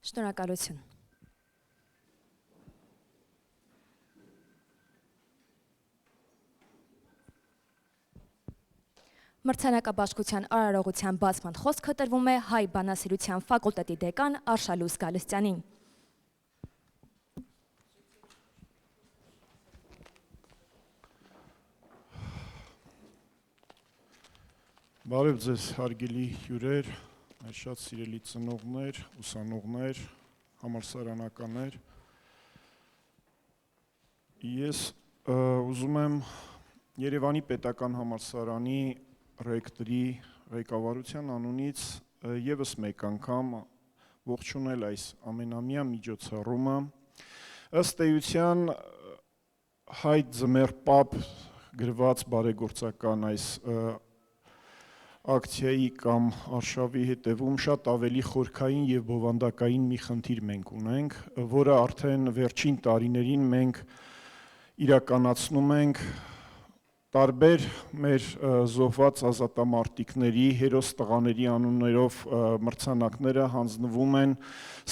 Շնորհակալություն։ Մրցանակաբաշխության արարողության բացման խոսքը տրվում է Հայ բանասիրության ֆակուլտետի դեկան Արշալույս Գալստյանին։ Բարև ձեզ հարգելի հյուրեր, մեր շատ սիրելի ծնողներ, ուսանողներ, համալսարանականներ։ Ես ուզում եմ Երևանի պետական համալսարանի ռեկտորի ղեկավարության անունից եւս մեկ անգամ ողջունել այս ամենամյա միջոցառումը։ Ըստ էության Հայ ձմեռ պապ գրված բարեգործական այս ակցիայի կամ արշավի հետևում շատ ավելի խորքային եւ բովանդակային մի խնդիր մենք ունենք, որը արդեն վերջին տարիներին մենք իրականացնում ենք տարբեր մեր զոհված ազատամարտիկների, հերոս տղաների անուններով մրցանակները հանձնվում են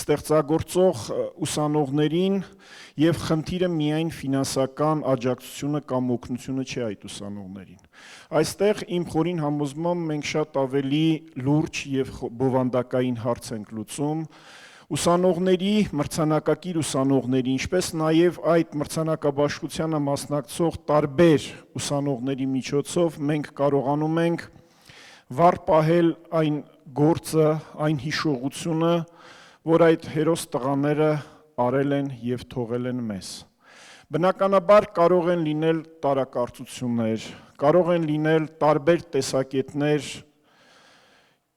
ստեղծագործող ուսանողներին եւ խնդիրը միայն ֆինանսական աջակցությունը կամ օգնությունը չէ այդ ուսանողներին։ Այստեղ իմ խորին համոզմամբ մենք շատ ավելի լուրջ եւ բովանդակային հարց ենք լուծում ուսանողների, մրցանակակիր ուսանողների, ինչպես նաև այդ մրցանակաբաշխությանը մասնակցող տարբեր ուսանողների միջոցով մենք կարողանում ենք վառ պահել այն գործը, այն հիշողությունը, որ այդ հերոս տղաները արել են եւ թողել են մեզ։ Բնականաբար կարող են լինել տարակարծություններ, կարող են լինել տարբեր տեսակետներ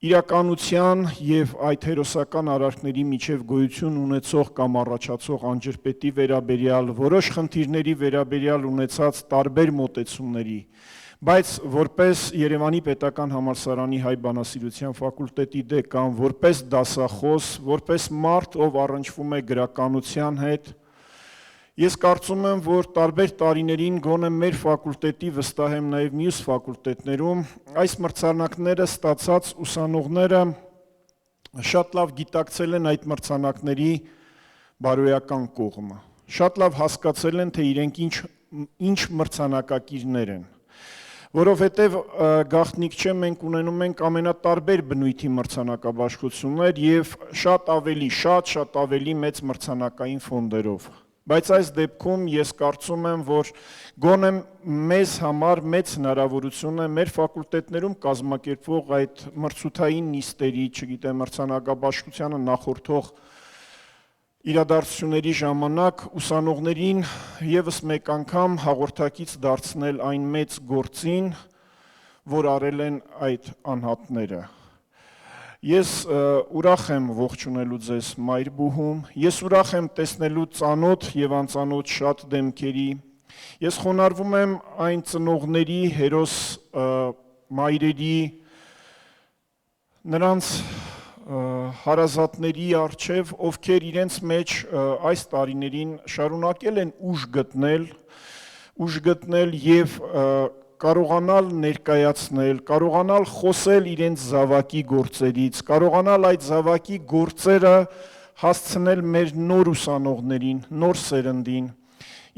իրականության եւ այդ հերոսական արարքների միջև գոյություն ունեցող կամ առաջացող անջրպետի վերաբերյալ, որոշ խնդիրների վերաբերյալ ունեցած տարբեր մոտեցումների, բայց որպես Երևանի պետական համալսարանի Հայ բանասիրության ֆակուլտետի դեկան, որպես դասախոս, որպես մարդ, ով առնչվում է գրականության հետ, ես կարծում եմ, որ տարբեր տարիներին գոնե մեր ֆակուլտետի, վստահ եմ նաև մյուս ֆակուլտետներում, այս մրցանակները ստացած ուսանողները շատ լավ գիտակցել են այդ մրցանակների բարոյական կողմը, շատ լավ հասկացել են, թե իրենք ինչ մրցանակակիրներ են, որովհետև գաղտնիք չէ, մենք ունենում ենք ամենատարբեր բնույթի մրցանակաբաշխություններ եւ շատ ավելի մեծ մրցանակային ֆոնդերով։ Բայց այս դեպքում ես կարծում եմ, որ գոնե մեզ համար մեծ հնարավորություն է մեր ֆակուլտետներում կազմակերպվող այդ մրցութային նիստերի, չգիտեմ, մրցանակաբաշխությանը նախորդող իրադարձությունների ժամանակ ուսանողներին եւս մեկ անգամ հաղորդակից դարձնել այն մեծ գործին, որ արել են այդ անհատները։ Ես ուրախ եմ ողջունելու ձեզ Մայրբուհում, ես ուրախ եմ տեսնելու ծանոթ եւ անծանոթ շատ դեմքերի, ես խոնարհվում եմ այն ծնողների, հերոս մայրերի, նրանց հարազատների առջև, ովքեր իրենց մեջ այս տարիներին շարունակել են ուժ գտնել եւ կարողանալ ներկայացնել, կարողանալ խոսել իրենց զավակի գործերից, կարողանալ այդ զավակի գործերը հասցնել մեր նոր ուսանողներին, նոր սերնդին։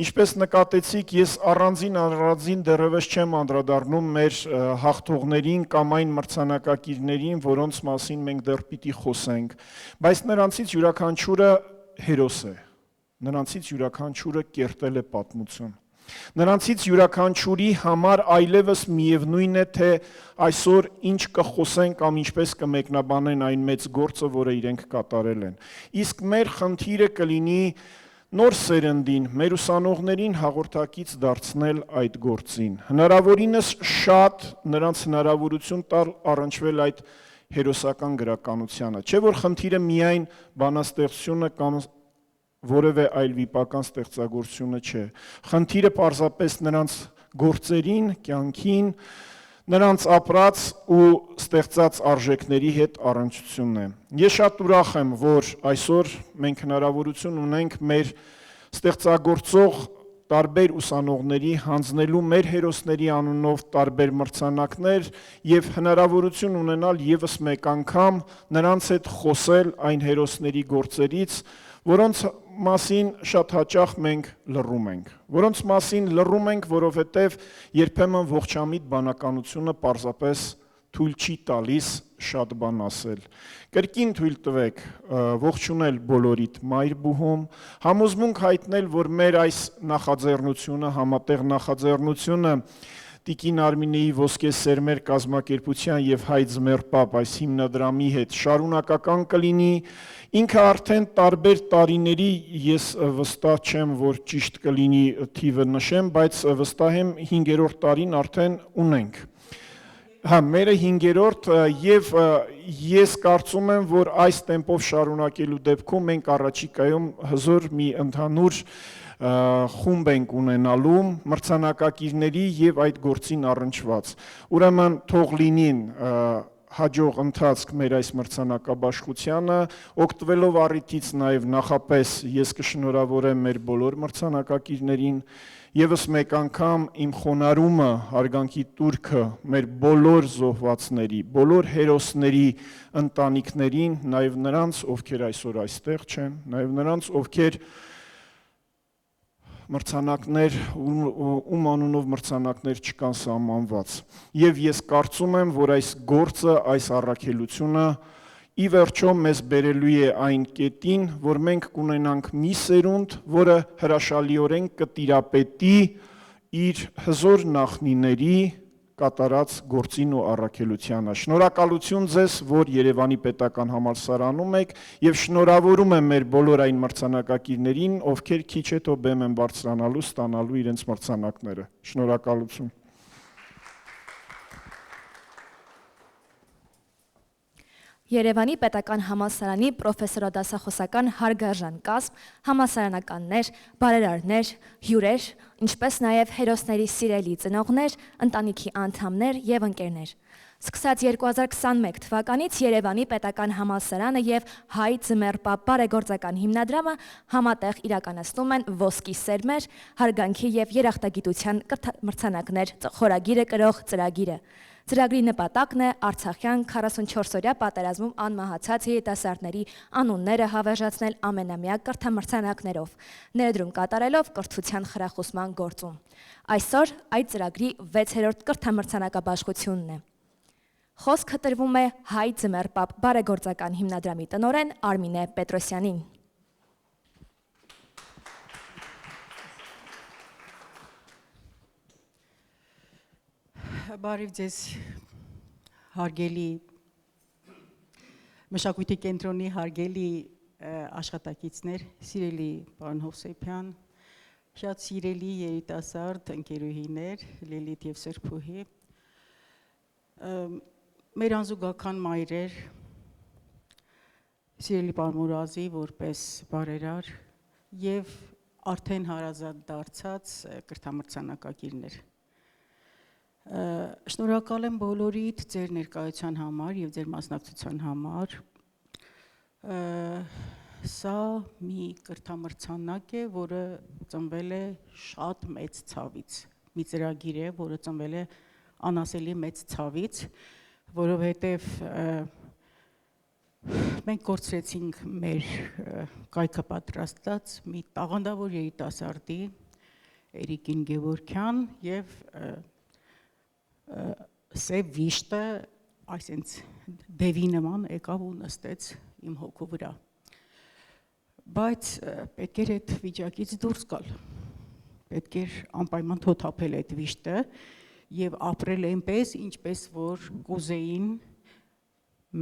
Ինչպես նկատեցիք, ես առանձին դեռևս չեմ անդրադառնում մեր հաղթողներին կամ այն մրցանակակիրներին, որոնց մասին մենք դեռ պիտի խոսենք, բայց նրանցից յուրաքանչյուրը հերոս է, նրանցից յուրաքանչյուրը կերտել է պատմություն։ Նրանցից յուրաքանչյուրի համար այլևս միևնույն է, թե այսօր ինչ կխոսեն կամ ինչպես կմեկնաբանեն այն մեծ գործը, որը իրենք կատարել են։ Իսկ մեր խնդիրը կլինի նոր սերնդին, մեր ուսանողներին հաղորդակից դարձնել այդ գործին։ Հնարավորինս շատ նրանց հնարավորություն տալ առնչվել այդ հերոսական գրականությանը։ Չէ՞ որ խնդիրը միայն բանաստեղծությունը կամ որևէ այլ վիպական ստեղծագործությունը չէ։ Խնդիրը պարզապես նրանց գործերին, կյանքին, նրանց ապրած ու ստեղծած արժեքների հետ առնչությունն է։ Ես շատ ուրախ եմ, որ այսօր մենք հնարավորություն ունենք մեր ստեղծագործող տարբեր ուսանողների հանձնելու մեր հերոսների անունով տարբեր մրցանակներ եւ հնարավորություն ունենալ եւս մեկ անգամ նրանց հետ խոսել այն հերոսների գործերից, որոնց մասին շատ հաճախ մենք լռում ենք, որոնց մասին լռում ենք, որովհետև երբեմն ողջամիտ բանականությունը պարզապես թույլ չի տալիս շատ բան ասել։ Կրկին թույլ տվեք ողջունել բոլորիդ մայր-բուհում, համոզմունք հայտնել, որ մեր այս նախաձեռնությունը, համատեղ նախաձեռնությունը Տիկին Արմինեի ոսկե սերմեր կազմակերպության եւ Հայ ձմեռպապ այս հիմնադրամի հետ շարունակական կլինի, ինքը արդեն տարբեր տարիների, ես վստահ չեմ, որ ճիշտ կլինի թիվը նշեմ, բայց վստահ եմ 5-րդ տարին արդեն ունենք։ Հա, մերը 5-րդ եւ ես կարծում եմ, որ այս տեմպով շարունակելու դեպքում մենք առաջիկայում հզոր մի ընդհանուր խումբ ենք ունենալու մրցանակակիրների եւ այդ գործին առնչված։ Ուրեմն թող լինին հաջող ընթացք մեր այս մրցանակաբաշխությանը, օգտվելով առիթից նաեւ նախապես ես կշնորհավորեմ մեր բոլոր մրցանակակիրներին Եվս մեկ անգամ իմ խոնարհումը, հարգանքի տուրքը մեր բոլոր զոհվածների, բոլոր հերոսների ընտանիքներին, նաև նրանց, ովքեր այսօր այստեղ չեն, նաև նրանց, ովքեր մրցանակներ, ում անունով մրցանակներ չկան սահմանված։ Եվ ես կարծում եմ, որ այս գործը, այս առաքելությունը ի վերջո մեզ բերելու է այն կետին, որ մենք կունենանք մի սերունդ, որը հրաշալիորեն կտիրապետի իր հզոր նախնիների կատարած գործին ու առաքելությանը։ Շնորհակալություն ձեզ, որ Երևանի պետական համալսարանում եք եւ շնորհավորում եմ մեր բոլոր այն մրցանակակիրներին, ովքեր քիչ հետո բեմ են բարձրանալու, ստանալու իրենց մրցանակները։ Շնորհակալություն։ Երևանի պետական համալսարանի պրոֆեսորադասախոսական հարգարժան կազմ, համալսարանականներ, բարերարներ, հյուրեր, ինչպես նաև հերոսների սիրելի ծնողներ, ընտանիքի անդամներ եւ ընկերներ։ Սկսած 2021 թվականից Երևանի պետական համալսարանը եւ Հայ ձմեռպապ բարեգործական հիմնադրամը համատեղ իրականացնում են ոսկի սերմեր, հարգանքի եւ երախտագիտության մրցանակներ խորագիրը կրող ծրագիրը։ Ծրագրի նպատակն է Արցախյան 44-օրյա պատերազմում անմահացած երիտասարդների անունները հավերժացնել ամենամյա կրթամրցանակներով, ներդրում կատարելով կրթության խրախուսման գործում։ Այսօր այդ ծրագրի 6-րդ կրթամրցանակաբաշխությունն է։ Խոսքը տրվում է Հայ ձմեռպապ բարեգործական հիմնադրամի տնօրեն Արմինե Պետրոսյանին։ Բարև ձեզ հարգելի մշակույթի կենտրոնի հարգելի աշխատակիցներ, սիրելի պարոն Հովսեփյան, շատ սիրելի երիտասարդ ընկերուհիներ, Լիլիթ եւ Սրփուհի, մեր անզուգական մայրեր, սիրելի պարոն Մուրազի, որպես բարերար եւ արդեն հարազատ դարձած կրթամրցանակակիրներ։ Շնորհակալ եմ բոլորիդ ձեր ներկայության համար եւ ձեր մասնակցության համար։ Սա մի կրթամրցանակ է, որը ծնվել է շատ մեծ ցավից։ Մի ծրագիր է, որը ծնվել է անասելի մեծ ցավից, որովհետեւ մենք կորցրեցինք մեր կայքը պատրաստած մի տաղանդավոր երիտասարդի Էրիկին Գևորգյան եւ սև վիշտը այսինց դևի նման եկավ ու նստեց իմ հոգու վրա։ Բայց պետք էր այդ վիճակից դուրս գալ։ Պետք էր անպայման թոթափել այդ վիշտը եւ ապրել այնպես, ինչպես որ կուզեին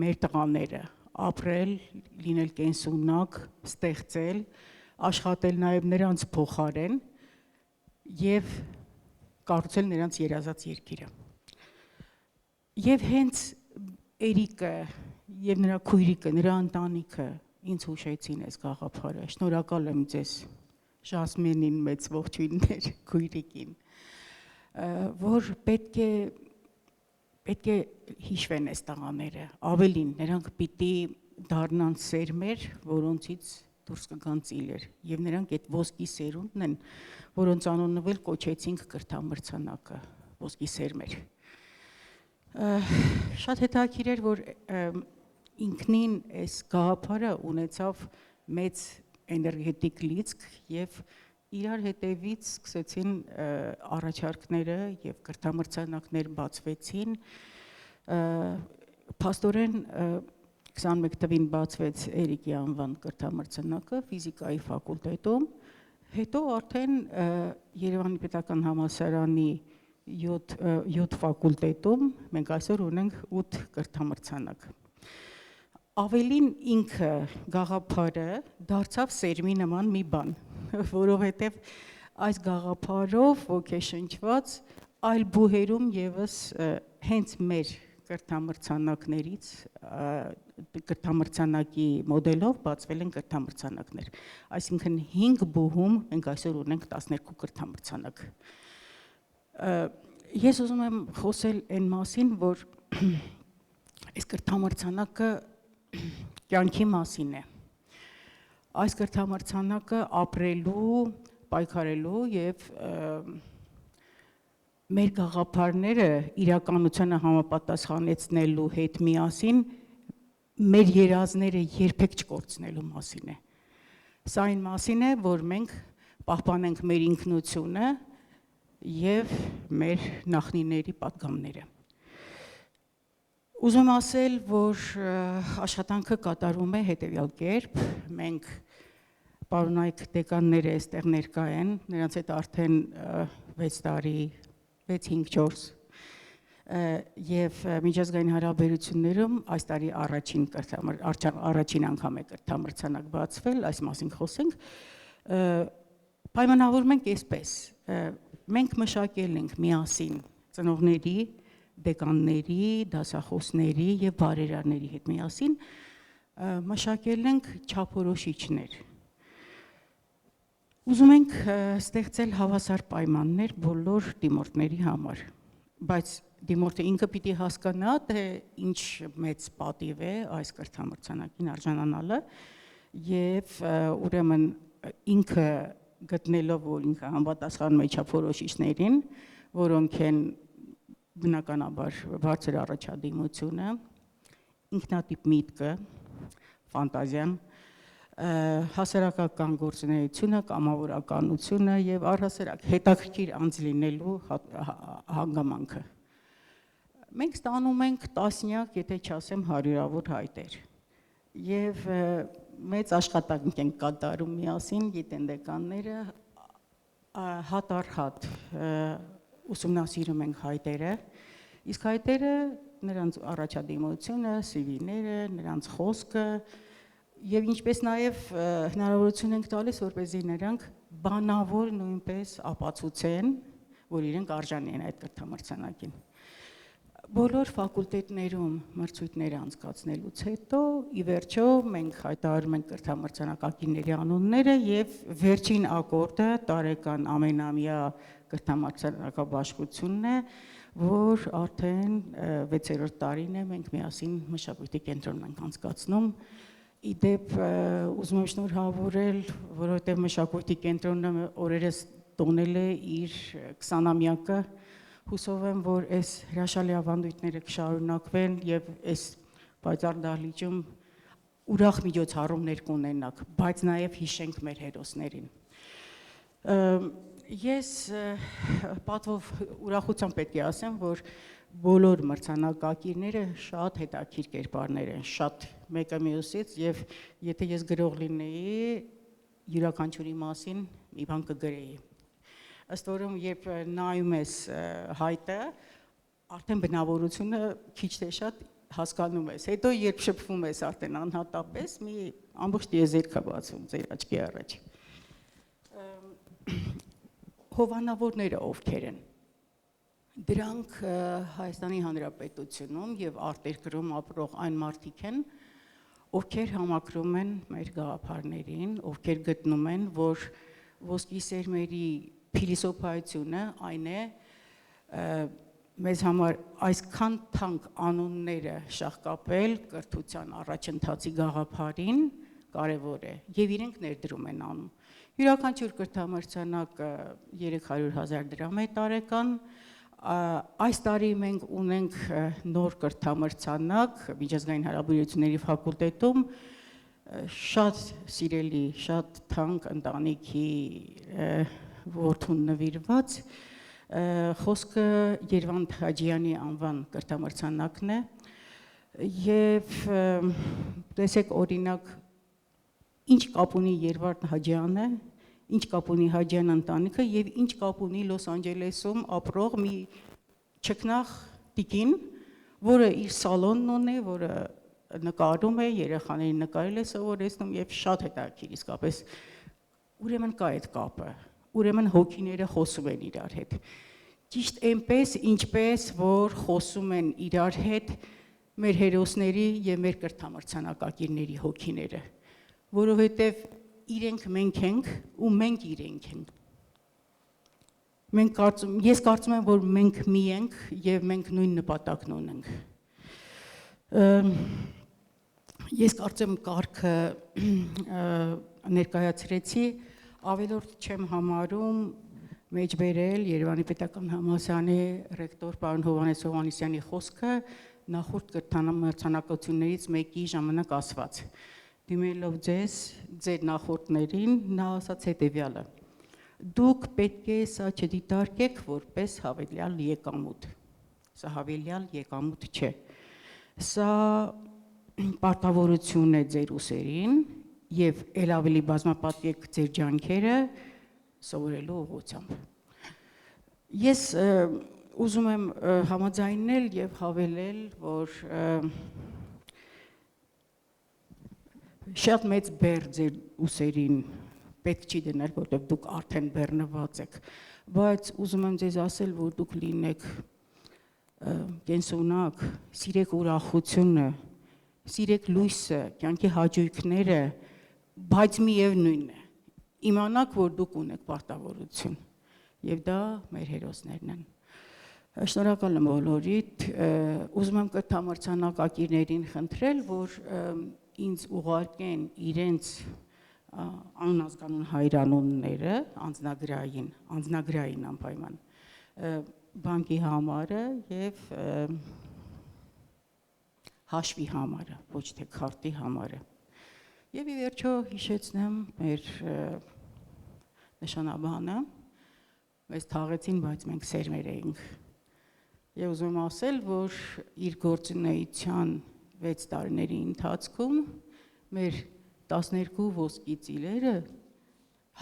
մեր տղաները, ապրել, լինել կենսունակ, ստեղծել, աշխատել նաեւ նրանց փոխարեն եւ կառուցել նրանց երազած երկիրը։ Եվ հենց Էրիկը եւ նրա քույրիկը, նրա ընտանիքը ինձ հուշեցին այս գաղափարը։ Շնորհակալ եմ ձեզ Ժասմինին մեծ ողջույններ քույրիկին, որ պետք է հիշվեն այս տղաները, ավելին նրանք պիտի դառնան սերմեր, որոնցից դուրս կգան ծիլեր եւ նրանք այդ ոսկի սերունդն են, որոնց անունով էլ կոչեցինք կրթամրցանակը, ոսկի սերմեր։ Շատ հետաքրքիր էր, որ ինքնին այս գաղափարը ունեցավ մեծ էներգետիկ լիցք եւ իրար հետևից սկսեցին առաջարկները եւ կրթամրցանակներ բացվեցին։ Փաստորեն 21 թվին բացվեց Էրիկի անվան կրթամրցանակը ֆիզիկայի ֆակուլտետում, հետո արդեն Երևանի Պետական Համալսարանի 7 ֆակուլտետում մենք այսօր ունենք 8 կրթամրցանակ։ Ավելին ինքը գաղափարը դարձավ սերմի նման մի բան, որովհետև այս գաղափարով ոգեշնչված այլ բուհերում եւս հենց մեր կրթամրցանակներից կրթամրցանակի մոդելով բացվել են կրթամրցանակներ, այսինքն 5 բուհում մենք այսօր ունենք 12 կրթամրցանակ։ Ես ուզում եմ խոսել այն մասին, որ այս կրթամրցանակը կյանքի մասին է։ Այս կրթամրցանակը ապրելու, պայքարելու եւ մեր գաղափարները իրականությանը համապատասխանեցնելու հետ միասին մեր երազները երբեք չկորցնելու մասին է։ Սա այն մասին է, որ մենք պահպանենք մեր ինքնությունը եւ մեր նախնիների պատգամները։ Ուզում ասել, որ աշխատանքը կատարվում է հետեւյալ կերպ, մենք պարոնայք դեկանները այստեղ ներկա են, նրանց հետ արդեն 6 տարի 6-5-4 եւ միջազգային հարաբերություններում այս տարի առաջին անգամ է կրթամրցանակ բացվել, այս մասին խոսենք, պայմանավորում ենք այսպես, մենք մշակել ենք միասին ծնողների, դեկանների, դասախոսների եւ բարերարների հետ միասին մշակել ենք չափորոշիչներ։ Ուզում ենք ստեղծել հավասար պայմաններ բոլոր դիմորդների համար, բայց դիմորդը ինքը պիտի հասկանա, թե ինչ մեծ պատիվ է այս կրթամրցանակին արժանանալը եւ ուրեմն ինքը գտնելով, որ ինքը համապատասխանում է չափորոշիչներին, որոնք են բնականաբար բարձր առաջադիմությունը, ինքնատիպ միտքը, ֆանտազիան, հասարակական գործունեությունը, կամավորականությունը եւ առհասարակ հետաքրքիր անձ լինելու հանգամանքը։ Մենք ստանում ենք տասնյակ, եթե չասեմ հարյուրավոր հայտեր եւ մեծ աշխատանք ենք կատարում միասին գիտենդեկանները հատ առ հատ ուսումնասիրում ենք հայտերը, իսկ հայտերը նրանց առաջադիմությունը, CV-ները, նրանց խոսքը եւ ինչպես նաեւ հնարավորություն ենք տալիս, որպեսզի նրանք բանավոր նույնպես ապացուցեն, որ իրենք արժանի են այդ կրթամրցանակին։ Բոլոր ֆակուլտետներում մրցույթներ անցկացնելուց հետո ի վերջո մենք հայտարարում ենք կրթամրցանակակիրների անունները եւ վերջին ակորդը տարեկան ամենամյա կրթամրցանակաբաշխությունն է, որ արդեն 6-րդ տարին է մենք միասին մշակույթի կենտրոնում ենք անցկացնում։ Իդեպ ուզում եմ շնորհավորել, որովհետև մշակույթի կենտրոնը օրերս տոնել է իր 20-ամյակը, հուսով եմ, որ այս հրաշալի ավանդույթները կշարունակվեն եւ այս պայծառ դահլիճում ուրախ միջոցառումներ կունենանք, բայց նաեւ հիշենք մեր հերոսներին։ Ես պատվով ուրախությամբ պետք է ասեմ, որ բոլոր մրցանակակիրները շատ հետաքրքիր կերպարներ են, շատ մեկը մյուսից եւ եթե ես գրող լինեի, յուրաքանչյուրի մասին մի բան կգրեի։ Ըստ որում երբ նայում ես հայտը, արդեն բնավորությունը քիչ թե շատ հասկանում ես։ Հետո երբ շփվում ես արդեն անհատապես, մի ամբողջ տիեզերք է բացվում ձեր աչքի առաջ։ Հովանավորները ովքեր են։ Դրանք Հայաստանի Հանրապետությունում եւ արտերկրում ապրող այն մարդիկ են, ովքեր համակրում են մեր գաղափարներին, ովքեր գտնում են, որ ոսկի սերմերի փիլիսոփայությունը այն է մեզ համար այսքան թանկ անունները շահկապել կրթության առաջընթացի գաղափարին, կարևոր է եւ իրենք ներդրում են անում։ Յուրաքանչյուր կրթամրցանակը 300,000 դրամ է տարեկան։ Այս տարի մենք ունենք նոր կրթամրցանակ միջազգային հարաբերությունների ֆակուլտետում շատ սիրելի, շատ թանկ ընտանիքի որդուն նվիրված խոսքը Երվանդ Հաջյանի անվան կրթամրցանակն է եւ տեսեք օրինակ ինչ կապ ունի Երվանդ Հաջյանը, ինչ կապ ունի Հաջյան ընտանիքը եւ ինչ կապ ունի Լոս Անջելեսում ապրող մի չքնաղ տիկին, որը իր սալոնն ունի, որը նկարում է, երեխաներին նկարել է սովորեցնում եւ շատ հետաքրքիր իսկապես ուրեմն կա այդ կապը, ուրեմն հոգիները խոսում են իրար հետ։ Ճիշտ այնպես, ինչպես որ խոսում են իրար հետ մեր հերոսների եւ մեր կրթամրցանակակիրների հոգիները, որովհետեւ իրենք մենք ենք ու մենք իրենք ենք։ Ես կարծում եմ, որ մենք մի ենք եւ մենք նույն նպատակն ունենք։ Ես կարծեմ կարգը ներկայացրեցի, ավելորդ չեմ համարում մեջբերել Երևանի պետական համալսարանի ռեկտոր պարոն Հովհաննես Հովհաննիսյանի խոսքը նախորդ կրթամրցանակություններից մեկի ժամանակ ասված։ Դիմելով ձեր նախորդներին, նա ասաց հետևյալը. Դուք պետք է սա չդիտարկեք որպես հավելյալ եկամուտ։ Սա հավելյալ եկամուտ չէ։ Սա պարտավորություն է ձեր ուսերին եւ ել ավելի բազմապատկեք ձեր ջանքերը սովորելու ուղղությամբ։ Ես ուզում եմ համաձայնել եւ հավելել, որ շատ մեծ բեռ ձեր ուսերին պետք չի դնել, որտեղ դուք արդեն բեռնված եք, բայց ուզում եմ ձեզ ասել, որ դուք լինեք կենսունակ, սիրեք ուրախությունը, սիրեք լույսը, կյանքի հաճույքները, բայց միևնույնն է, իմանաք, որ դուք ունեք պարտավորություն, եւ դա մեր հերոսներն են։ Շնորհակալ եմ բոլորիդ, ուզում եմ կրթամրցանակակիրներին խնդրել, որ ինձ ուղարկեն իրենց անազգանուն հայրանունները անձնագրային անպայման բանկի համարը եւ հաշվի համարը, ոչ թե քարտի համարը։ Եվ ի վերջո հիշեցնեմ մեր նշանաբանը, մեզ թաղեցին, բայց մենք սերմեր էինք։ Եվ ուզում եմ ասել, որ իր գործունեության 6 տարիների ընթացքում մեր 12 ոսկի ծիլերը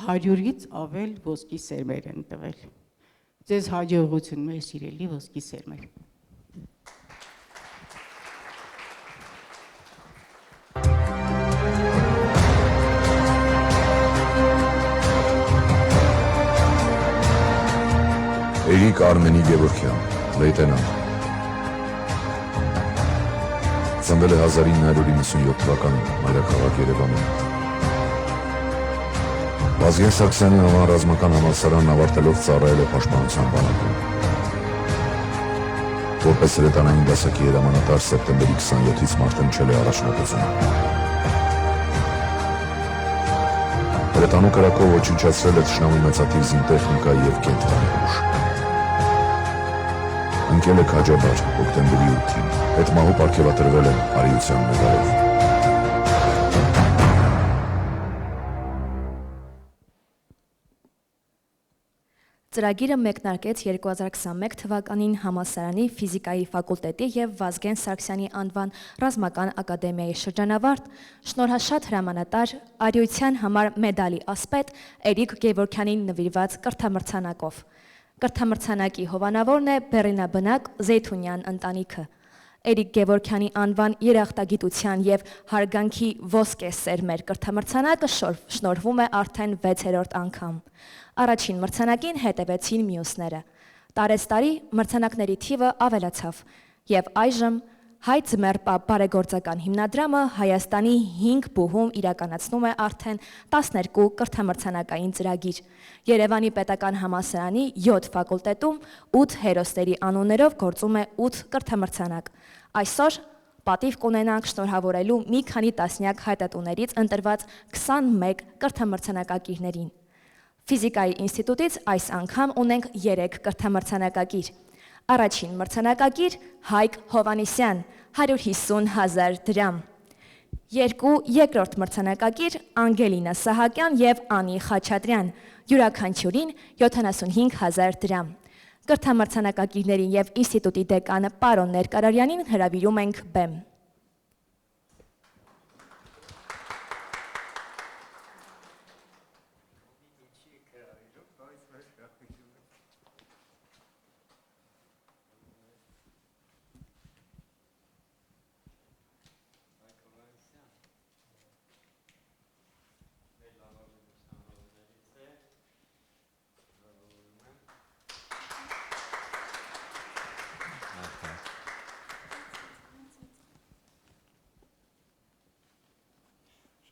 100-ից ավել ոսկի սերմեր են տվել։ Ձեզ հաջողություն, մեր սիրելի ոսկի սերմեր։ Էրիկ Արմենի Գևորգյան, լեյտենանտ։ Ծնվել է 1997 թվականին մայրաքաղաք Երևանում։ Վազգեն Սարգսյանի անվան ռազմական համալսարանն ավարտելով ծառայել է պաշտպանության բանակում։ Որպես հրետանային դասակի հրամանատար սեպտեմբերի 27-ից մարտնչել է առաջնակությունը։ Հրետանու կրակով ոչնչացրել է թշնամու մեծաթիվ զինտեխնիկա և կենտրոնի ուժ։ Ընկել է քաջաբար հոկտեմբերի 8-ին, հետմահու պարգևատրվել է արիության մեդալով։ Ծրագիրը մեկնարկեց 2021 թվականին համալսարանի ֆիզիկայի ֆակուլտետի եւ Վազգեն Սարգսյանի անվան ռազմական ակադեմիայի շրջանավարտ, շնորհաշատ հրամանատար, արիության համար մեդալի ասպետ Էրիկ Գևորգյանին նվիրված կրթամրցանակով։ Կրթամրցանակի հովանավորն է Բեռլինաբնակ Զեյթունյան ընտանիքը։ Էրիկ Գևորգյանի անվան երախտագիտության եւ հարգանքի ոսկե սերմեր կրթամրցանակը շնորհվում է արդեն 6-րդ անգամ։ Առաջին մրցանակին հետևեցին մյուսները։ Տարեստարի մրցանակների թիվը ավելացավ եւ այժմ Հայ ձմեռ բարեգործական հիմնադրամը Հայաստանի 5 բուհում իրականացնում է արդեն 12 կրթամրցանակային ծրագիր։ Երևանի պետական համալսարանի 7 ֆակուլտետում 8 հերոսների անուններով գործում է 8 կրթամրցանակ։ Այսօր Պատիվ կունենանք շնորհավորելու մի քանի տասնյակ հայտատուներից ընտրված 21 կրթամրցանակակիրներին։ Ֆիզիկայի ինստիտուտից այս անգամ ունենք 3 կրթամրցանակակիր։ Առաջին մրցանակակիր Հայկ Հովանիսյան 150,000 դրամ։ 2 երկրորդ մրցանակակիր Անգելինա Սահակյան եւ Անի Խաչատրյան, յուրաքանչյուրին 75,000 դրամ։ Կրթամրցանակակիրներին եւ ինստիտուտի դեկան պարոն Ներկարարյանին հրավիրում ենք բեմ։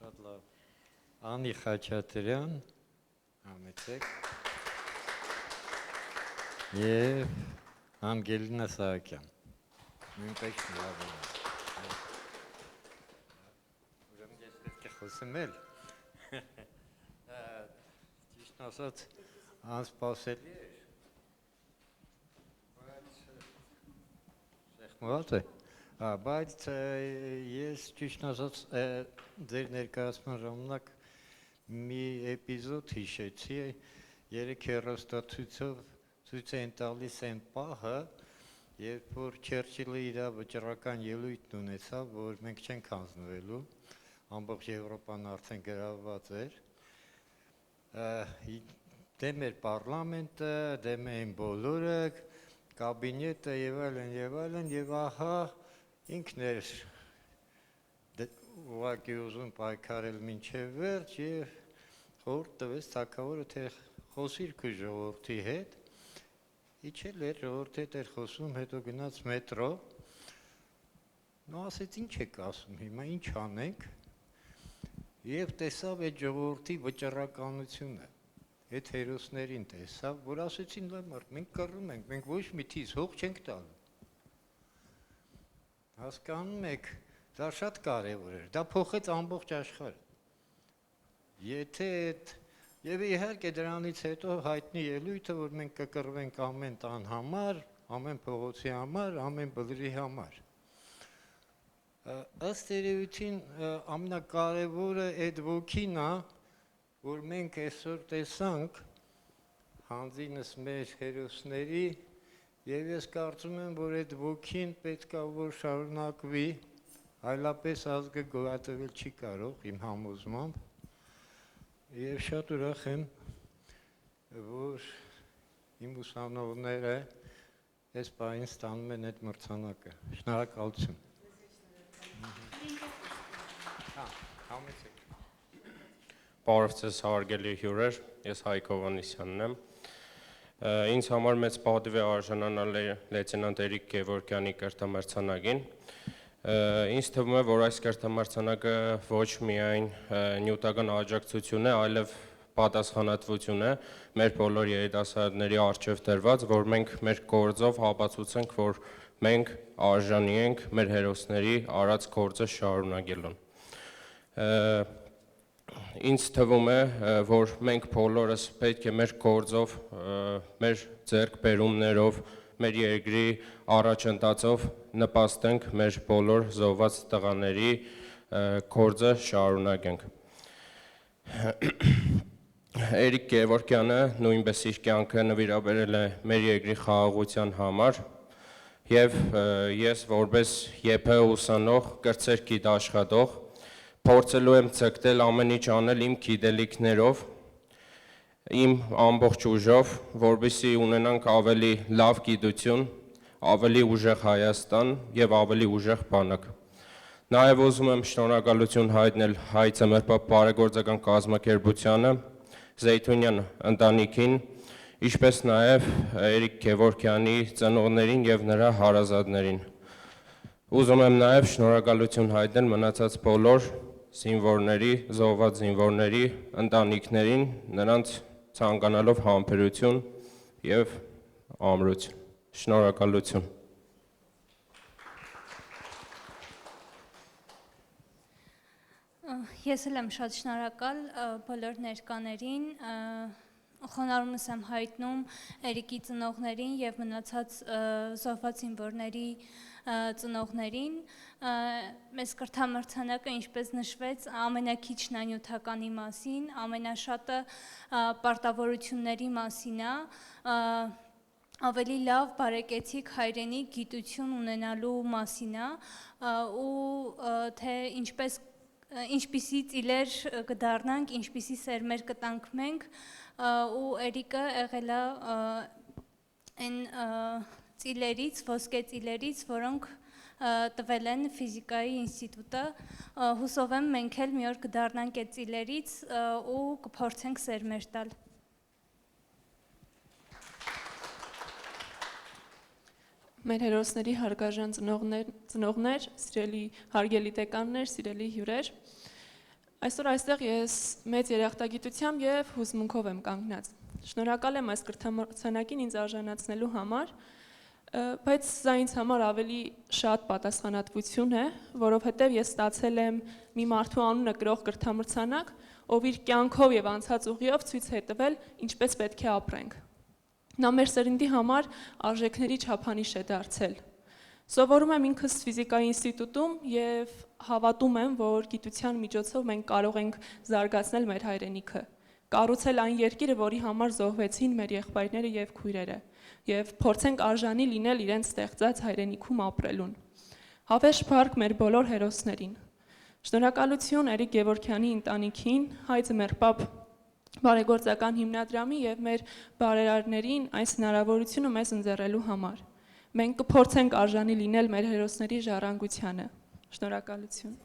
Շատ լավ։ Անի Խաչատրյան, համեցեք։ Եվ Անգելինա Սահակյան։ Նույնպես լավ են։ Ուրեմն ես պետք է խոսեմ էլ։ Ճիշտ ասած, անսպասելի էր։ Բայց սեղմված է։ Բայց ես ճիշտ ասած ձեր ներկայացման ժամանակ մի էպիզոդ հիշեցի, երեք հեռուստացույցով ցույց են տալիս այն պահը, երբ որ Չերչիլը իր վճռական ելույթն ունեցավ, որ մենք չենք հանձնվելու, ամբողջ Եվրոպան արդեն գրավված էր, դեմ էր պարլամենտը, դեմ էին բոլորը, կաբինետը եւ այլն, եւ ահա ինքն էր ուղղակի ուզում պայքարել մինչև վերջ եւ խորհուրդ տվեց թագավորը, թե խոսիր քո ժողովրդի հետ, իջել էր ժողովրդի հետ էր խոսում, հետո գնաց մետրո, նո ասեց ինչ եք ասում, հիմա ինչ անենք, եւ տեսավ այդ ժողովրդի վճռականությունը, այդ հերոսներին տեսավ, որ ասեցին լավ մարդ, մենք կռում ենք, մենք ոչ մի թիզ հող չենք տալու։ Հասկանում եք, դա շատ կարևոր էր, դա փոխեց ամբողջ աշխարհը։ Եթե եւ իհարկե դրանից հետո հայտնի ելույթը, որ մենք կկռվենք ամեն տան համար, ամեն փողոցի համար, ամեն բլրի համար։ Ըստ երևույթին ամենակարևորը այդ ոգին է, որ մենք այսօր տեսանք հանձինս մեր հերոսների եւ ես կարծում եմ, որ այդ ոգին պետք է որ շարունակվի, այլապես ազգը գոյատևել չի կարող իմ համոզմամբ եւ շատ ուրախ եմ, որ իմ ուսանողները այս պահին ստանում են այդ մրցանակը։ Շնորհակալություն։ Բարև ձեզ հարգելի հյուրեր, ես Հայկ Հովանեսյանն եմ։ Ինձ համար մեծ պատիվ է արժանանալ լեյտենանտ Էրիկ Գևորգյանի կրթամրցանակին։ Ինձ թվում է, որ այս կրթամրցանակը ոչ միայն նյութական աջակցություն է, այլև պատասխանատվություն է մեր բոլոր երիտասարդների առջև դրված, որ մենք մեր գործով ապացուցենք, որ մենք արժանի ենք մեր հերոսների արած գործը շարունակելուն։ Ինձ թվում է, որ մենք բոլորս պետք է մեր գործով, մեր ձեռքբերումներով, մեր երկրի առաջընթացով նպաստենք մեր բոլոր զոհված տղաների գործը շարունակենք։ Էրիկ Գևորգյանը նույնպես իր կյանքը նվիրաբերել է մեր երկրի խաղաղության համար եւ ես որպես ԵՓ ուսանող, կրտսեր գիտաշխատող փորձելու եմ ցկտել ամեն ինչ անել իմ գիտելիքներով, իմ ամբողջ ուժով, որպեսզի ունենանք ավելի լավ գիտություն, ավելի ուժեղ Հայաստան եւ ավելի ուժեղ բանակ։ Նաեւ ուզում եմ շնորհակալություն հայտնել Հայ Ձմեռապահ բարեգործական կազմակերպությանը, Զեյթունյան ընտանիքին, ինչպես նաեւ Էրիկ Գևորգյանի ծնողներին եւ նրա հարազատներին։ Ուզում եմ նաեւ շնորհակալություն հայտնել մնացած բոլոր զինվորների, զոհված զինվորների ընտանիքներին, նրանց ցանկանալով համբերություն եւ ամրություն։ Շնորհակալություն։ Ես էլ եմ շատ շնորհակալ բոլոր ներկաներին, խոնարհումս եմ հայտնում Էրիկի ծնողներին եւ մնացած զոհված զինվորների ծնողներին։ Մեզ կրթամրցանակը, ինչպես նշվեց, ամենակիչն է նյութականի մասին, ամենաշատը պարտավորությունների մասին է, ավելի լավ բարեկեցիկ հայրենիք գիտություն ունենալու մասին է, ու թե ինչպիսի ծիլեր կդառնանք, ինչպիսի սերմեր կտանք մենք, ու Էրիկը եղել է այն ծիլերից, ոսկե ծիլերից, որոնք տվել են ֆիզիկայի ինստիտուտը, հուսով եմ մենք էլ մի օր կդառնանք այդ ծիլերից ու կփորձենք սերմեր տալ։ Մեր հերոսների հարգարժան ծնողներ, սիրելի հարգելի տեկաններ, սիրելի հյուրեր, այսօր այստեղ ես մեծ երախտագիտությամբ եւ հուզմունքով եմ կանգնած։ Շնորհակալ եմ այս կրթամրցանակին ինձ արժանացնելու համար, բայց սա ինձ համար ավելի շատ պատասխանատվություն է, որովհետեւ ես ստացել եմ մի մարդու անունը կրող կրթամրցանակ, ով իր կյանքով եւ անցած ուղիով ցույց է տվել, ինչպես պետք է ապրենք։ Նա մեր սերնդի համար արժեքների չափանիշ է դարձել։ Սովորում եմ ինքս ֆիզիկայի ինստիտուտում եւ հավատում եմ, որ գիտության միջոցով մենք կարող ենք զարգացնել մեր հայրենիքը, կառուցել այն երկիրը, որի համար զոհվեցին մեր եղբայրները եւ քույրերը, եւ փորձենք արժանի լինել իրենց ստեղծած հայրենիքում ապրելուն։ Հավերժ փառք մեր բոլոր հերոսներին։ Շնորհակալություն Էրիկ Գևորգյանի ընտանիքին, Հայ Ձմեռապապ բարեգործական հիմնադրամի եւ մեր բարերարներին այս հնարավորությունը մեզ ընձեռելու համար։ Մենք կփորձենք արժանի լինել մեր հերոսների ժառանգությանը։ Շնորհակալություն։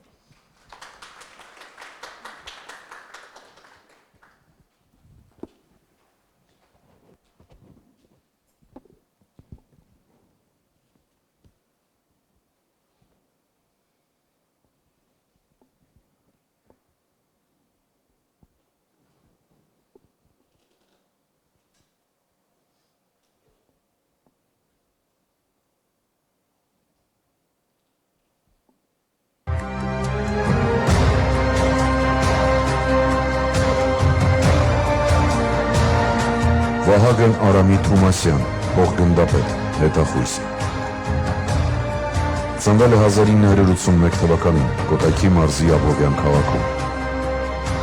Վահագն Արամի Թումասյան, փոխգնդապետ, հետախույզ։ Ծնվել է 1981 թվականին Կոտայքի մարզի Աբովյան քաղաքում։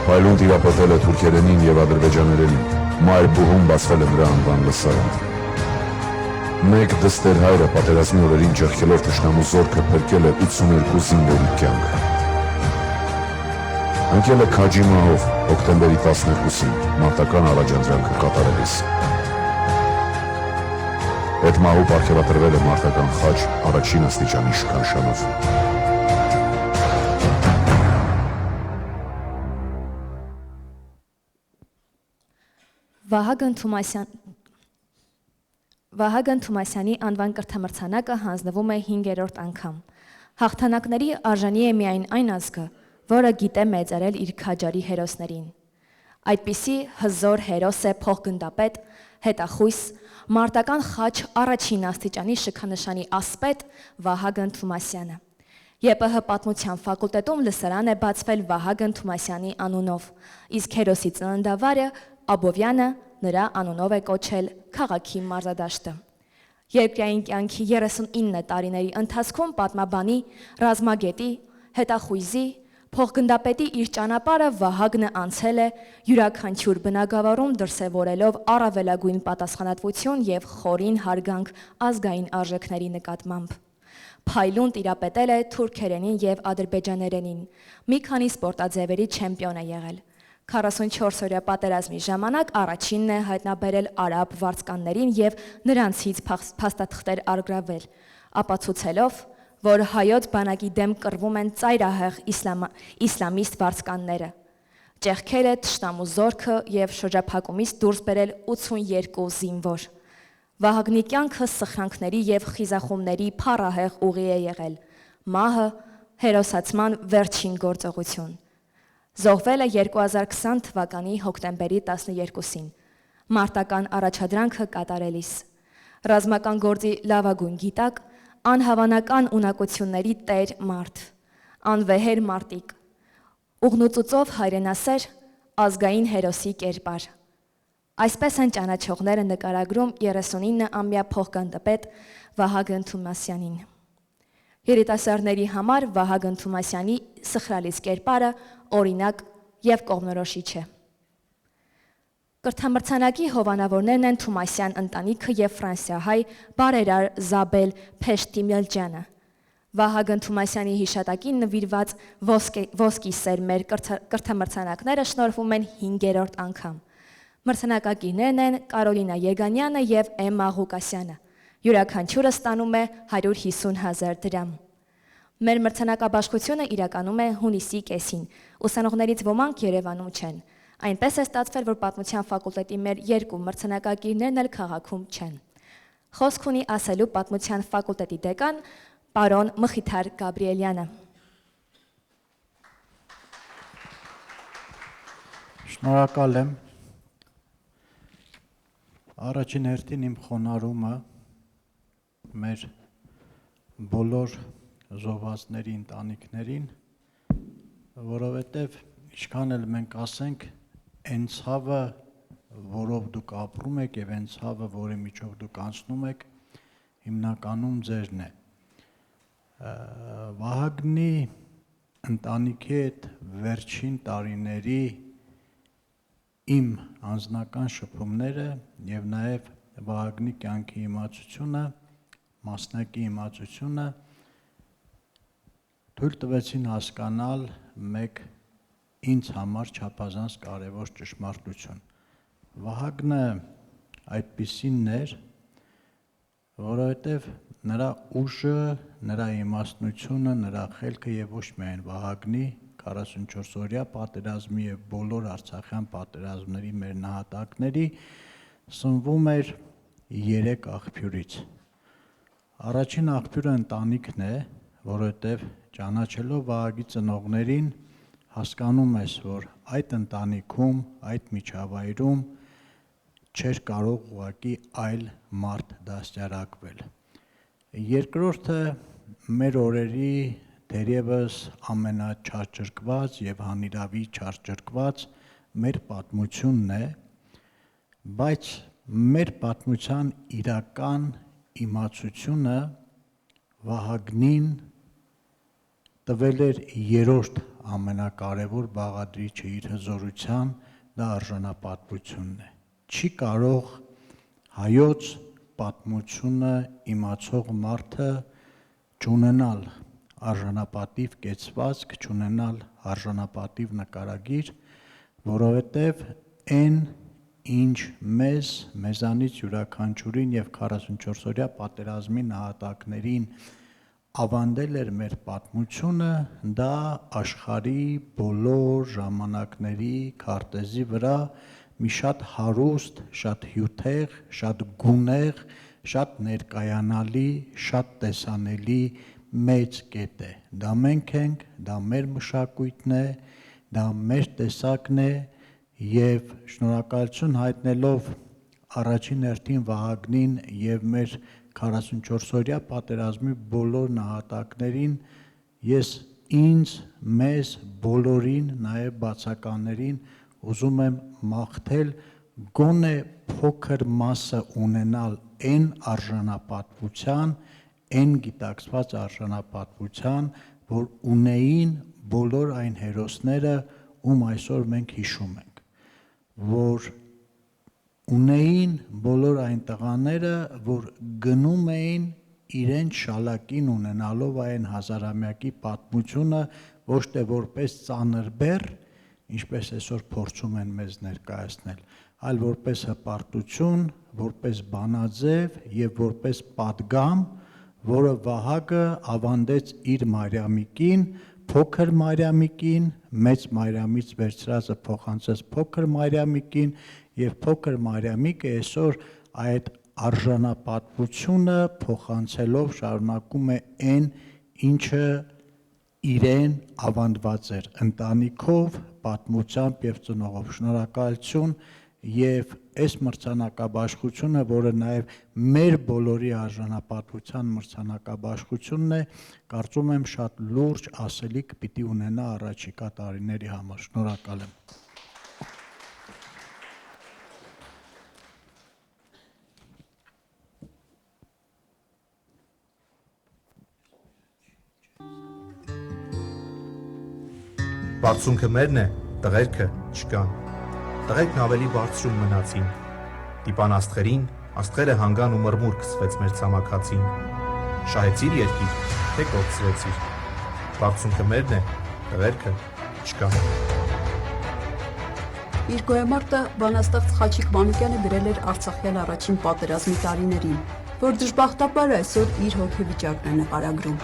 Փայլուն տիրապետել է թուրքերենին եւ ադրբեջաներենին, մայր բուհում բացվել է նրա անվան լսարան։ Մեկ դստեր հայրը պատերազմի օրերին ճեղքելով թշնամու զորքը փրկել է 82 զինվորի կյանքը։ Ընկել է Քաջի մահով հոկտեմբերի 12-ին մարտական առաջադրանքը կատարելիս։ Այդ մահու պարգևատրվել է մարտական խաչ առաջին աստիճանի շքանշանով։ Վահագն Թումասյանի անվան կրթամրցանակը հանձնվում է 5-րդ անգամ։ Հաղթանակների արժանի է միայն այն ազգը, որը գիտե մեծարել իր քաջարի հերոսներին։ Այդպիսի հզոր հերոս է փոխգնդապետ, հետախույս, մարտական խաչ առաջին աստիճանի շքանշանի ասպետ Վահագն Թումասյանը։ ԵՊՀ պատմության ֆակուլտետում լսարան է բացվել Վահագն Թումասյանի անունով, իսկ հերոսի ծննդավայրը Աբովյանը նրա անունով է կոչել քաղաքի մարզադաշտը։ Երկրային կյանքի 39 տարիների ընթացքում պատմաբանի, ռազմագետի, հետախույզի, փոխգնդապետի իր ճանապարհը Վահագնը անցել է յուրաքանչյուր բնագավառում դրսևորելով առավելագույն պատասխանատվություն եւ խորին հարգանք ազգային արժեքների նկատմամբ։ Փայլուն տիրապետել է թուրքերենին եւ ադրբեջաներենին, մի քանի սպորտաձևերի չեմպիոն է եղել։ 44-օրյա պատերազմի ժամանակ առաջինն է հայտնաբերել արաբ վարձկաններին եւ նրանցից փաստաթղթեր առգրավել, ապացուցելով, որ հայոց բանակի դեմ կռվում են ծայրահեղ իսլամիստ վարձկանները։ Ճեղքել է թշնամու զորքը եւ շրջափակումից դուրս բերել 82 զինվոր։ Վահագնի կյանքը սխրանքների եւ խիզախումների փառահեղ ուղի է եղել։ Մահը հերոսացման վերջին գործողություն։ Զոհվել է 2020 թվականի հոկտեմբերի 12-ին, մարտական առաջադրանքը կատարելիս։ Ռազմական գործի լավագույն գիտակ, անհավանական ունակությունների տեր մարդ, անվեհեր մարտիկ, ուղնուծուծով հայրենասեր ազգային հերոսի կերպար։ Այսպես են ճանաչողները նկարագրում 39-ամյա փոխգանդապետ Վահագն Թումասյանին։ Երիտասարդների համար Վահագն Թումասյանի սխրալից կերպարը օրինակ եւ կողմնորոշիչ է։ Կրթամրցանակի հովանավորներն են Թումասյան ընտանիքը եւ ֆրանսիահայ բարերար Զաբել Փեշտիմելջյանը։ Վահագն Թումասյանի հիշատակին նվիրված ոսկի սերմեր կրթամրցանակները շնորհվում են 5-րդ անգամ։ Մրցանակակիրներն են Կարոլինա Եգանյանը եւ Էմմա Ղուկասյանը։ Յուրաքանչյուրը ստանում է 150,000 դրամ։ Մեր մրցանակաբաշխությունը իրականում է հունիսի կեսին։ Ուսանողներից ոմանք Երևանում չեն։ Այնպես է ստացվել, որ պատմության ֆակուլտետի մեր 2 մրցանակակիրներն էլ քաղաքում չեն։ Խոսք ունի ասելու պատմության ֆակուլտետի դեկան պարոն Մխիթար Գաբրիելյանը։ Շնորհակալ եմ։ Առաջին հերթին իմ խոնարհումը մեր բոլոր զոհվածների ընտանիքներին, որովհետև ինչքան էլ մենք ասենք, այն ցավը, որով դուք ապրում եք եւ այն ցավը, որի միջով դուք անցնում եք, հիմնականում ձերն է։ Վահագնի ընտանիքի հետ վերջին տարիների իմ անձնական շփումները եւ նաեւ Վահագնի կյանքի իմացությունը, մասնակի իմացությունը թույլ տվեցին հասկանալ մեկ ինձ համար չափազանց կարևոր ճշմարտություն։ Վահագնը այդպիսինն էր, որովհետև նրա ուժը, նրա իմաստնությունը, նրա խելքը եւ ոչ միայն Վահագնի 44-օրյա պատերազմի եւ բոլոր արցախյան պատերազմների մեր նահատակների սնվում էր 3 աղբյուրից։ Առաջին աղբյուրը ընտանիքն է, որովհետև ճանաչելով Վահագնի ծնողներին հասկանում ես, որ այդ ընտանիքում, այդ միջավայրում չէր կարող ուղղակի այլ մարդ դաստիարակվել։ Երկրորդը մեր օրերի դերևս ամենաչարչրկված եւ հանիրավի չարչրկված մեր պատմությունն է, բայց մեր պատմության իրական իմացությունը Վահագնին տվել էր 3-րդ ամենակարևոր բաղադրիչը իր հզորության, դա արժանապատվությունն է։ Չի կարող հայոց պատմությունը իմացող մարդը չունենալ արժանապատիվ կեցվածք, չունենալ արժանապատիվ նկարագիր, որովհետև այն, ինչ մեզանից յուրաքանչյուրին եւ 44-օրյա պատերազմի նահատակներին ավանդել էր մեր պատմությունը, դա աշխարհի բոլոր ժամանակների քարտեզի վրա մի շատ հարուստ, շատ հյութեղ, շատ գունեղ, շատ ներկայանալի, շատ տեսանելի մեծ կետ է։ Դա մենք ենք, դա մեր մշակույթն է, դա մեր տեսակն է եւ շնորհակալություն հայտնելով առաջին հերթին Վահագնին եւ մեր 44-օրյա պատերազմի բոլոր նահատակներին, ես ինձ, մեզ բոլորին, նաեւ բացականներին ուզում եմ մաղթել գոնե փոքր մասը ունենալ այն արժանապատվության, այն գիտակցված արժանապատվության, որ ունեին բոլոր այն հերոսները, ում այսօր մենք հիշում ենք, որ ունեին բոլոր այն տղաները, որ գնում էին իրենց շալակին ունենալով այն հազարամյակի պատմությունը, ոչ թե որպես ծանր բեռ, ինչպես այսօր փորձում են մեզ ներկայացնել, այլ որպես հպարտություն, որպես բանաձև եւ որպես պատգամ, որը Վահագը ավանդեց իր Մարիամիկին, փոքր Մարիամիկին, մեծ Մարիամից վերցրածը փոխանցեց փոքր Մարիամիկին եւ փոքր Մարիամիկը այսօր այդ արժանապատվությունը փոխանցելով շարունակում է այն, ինչը իրեն ավանդված էր ընտանիքով, պատմությամբ եւ ծնողով։ Շնորհակալություն եւ այս մրցանակաբաշխությունը, որը նաեւ մեր բոլորի արժանապատվության մրցանակաբաշխությունն է, կարծում եմ շատ լուրջ ասելիք պիտի ունենա առաջիկա տարիների համար։ Շնորհակալ եմ։ Բարձունքը մերն է, տղերքը չկան։ Տղերքն ավելի բարձրում մնացին։ Տիպան աստղերին, աստղերը հանգան ու մրմուր քսվեց մեր ցամաքացին։ Շահեցիր երկիր, թե կորցրեցիր։ Բարձունքը մերն է, տղերքը չկան։ Իր գոյամարտը բանաստեղծ Խաչիկ Մանուկյանը գրել էր Արցախյան առաջին պատերազմի տարիներին, որ դժբախտաբար այսօր իր հոգեվիճակն է նկարագրում։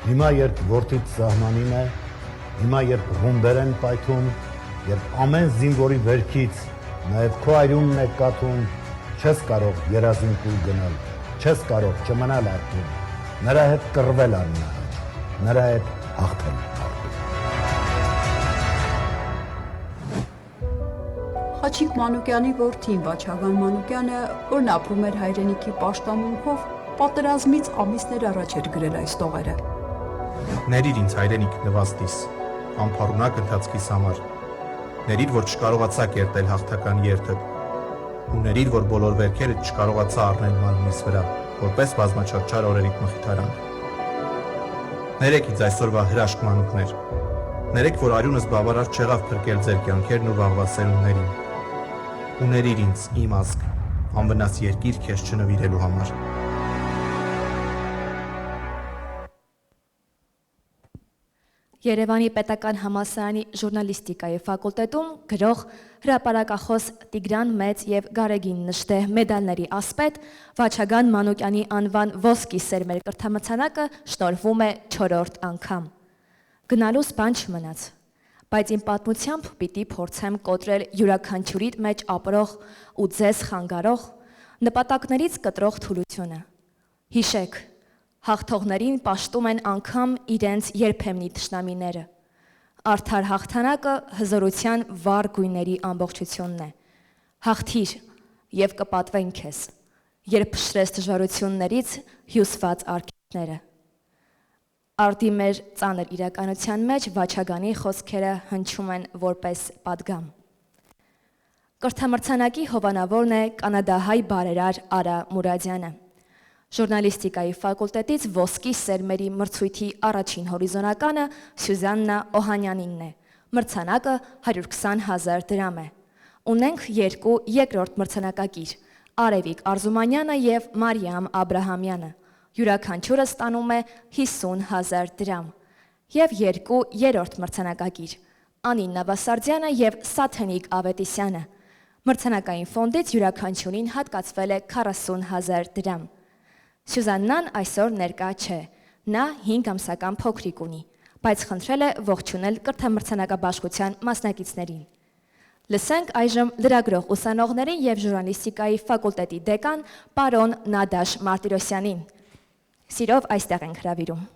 Հիմա երբ որդիդ սահմանին է, հիմա երբ ռումբեր են պայթում, երբ ամեն զինվորի վերքից նաև քո այրունն է կաթում, չես կարող երազինքուր գնալ, չես կարող չմնալ արտում, նրա հետ կռվել աննահաճ, նրա հետ հաղթել արտում։ Խաչիկ Մանուկյանի որդին Վաչագան Մանուկյանը, որն ապրում էր հայրենիքի պաշտամունքով, պատերազմից ամիսներ առաջ էր գրել այս տողերը։ Ներիր ինձ հայրենիք նվաստիս, անփառունակ ընթացքիս համար, ներիր, որ չկարողացա կերտել հաղթական երթը, ու ներիր, որ բոլոր վերքերը չկարողացա առնել մարմնիս վրա, որպես բազմաչարչար օրերիդ մխիթարան։ Ներեք ինձ այսօրվա հրաշք մանուկներ, ներեք, որ արյունս բավարար չեղավ փրկել ձեր կյանքերն ու վաղվա սերունդներին, ու ներիր ինձ իմ ազգ, անվնաս երկիր քեզ չնվիրելու համար։ Երևանի պետական համալսարանի ժուրնալիստիկայի ֆակուլտետում գրող, հրապարակախոս Տիգրան Մեծ եւ Գարեգին Նժդեհ մեդալների ասպետ Վաչագան Մանուկյանի անվան ոսկի սերմեր կրթամցանակը շնորհվում է 4-րդ անգամ։ Գնալուց բան չմնաց, բայց իմ պատմությամբ պիտի փորձեմ կոտրել յուրաքանչյուրիդ մեջ ապրող ու ձեզ խանգարող նպատակներից կտրող թուլությունը։ Հիշեք, հաղթողներին պաշտում են անգամ իրենց երբեմնի թշնամիները։ Արդար հաղթանակը հզորության վառ գույների ամբողջությունն է։ Հաղթիր եւ կպատվեն քեզ, երբ փշրես դժվարություններից հյուսված արգելքները։ Արտի մեր ծանր իրականության մեջ Վաչագանի խոսքերը հնչում են որպես պատգամ։ Կրթամրցանակի հովանավորն է կանադահայ բարերար Արա Մուրադյանը։ Ժուրնալիստիկայի ֆակուլտետից ոսկի սերմերի մրցույթի առաջին հորիզոնականը Սյուզաննա Օհանյանինն է։ Մրցանակը 120,000 դրամ է։ Ունենք երկու երկրորդ մրցանակակիր՝ Արևիկ Արզումանյանը եւ Մարիամ Աբրահամյանը։ Յուրաքանչյուրը ստանում է 50,000 դրամ։ Եվ երկու երրորդ մրցանակակիր՝ Անին Նավասարդյանը եւ Սաթենիկ Ավետիսյանը։ Մրցանակային ֆոնդից յուրաքանչյուրին հատկացվել է 40,000 դրամ։ Սյուզաննան այսօր ներկա չէ, նա 5 ամսական փոքրիկ ունի, բայց խնդրել է ողջունել կրթամրցանակաբաշխության մասնակիցներին։ Լսենք այժմ լրագրող ուսանողներին եւ ժուրնալիստիկայի ֆակուլտետի դեկան պարոն Նադաշ Մարտիրոսյանին։ Սիրով այստեղ ենք հրավիրում։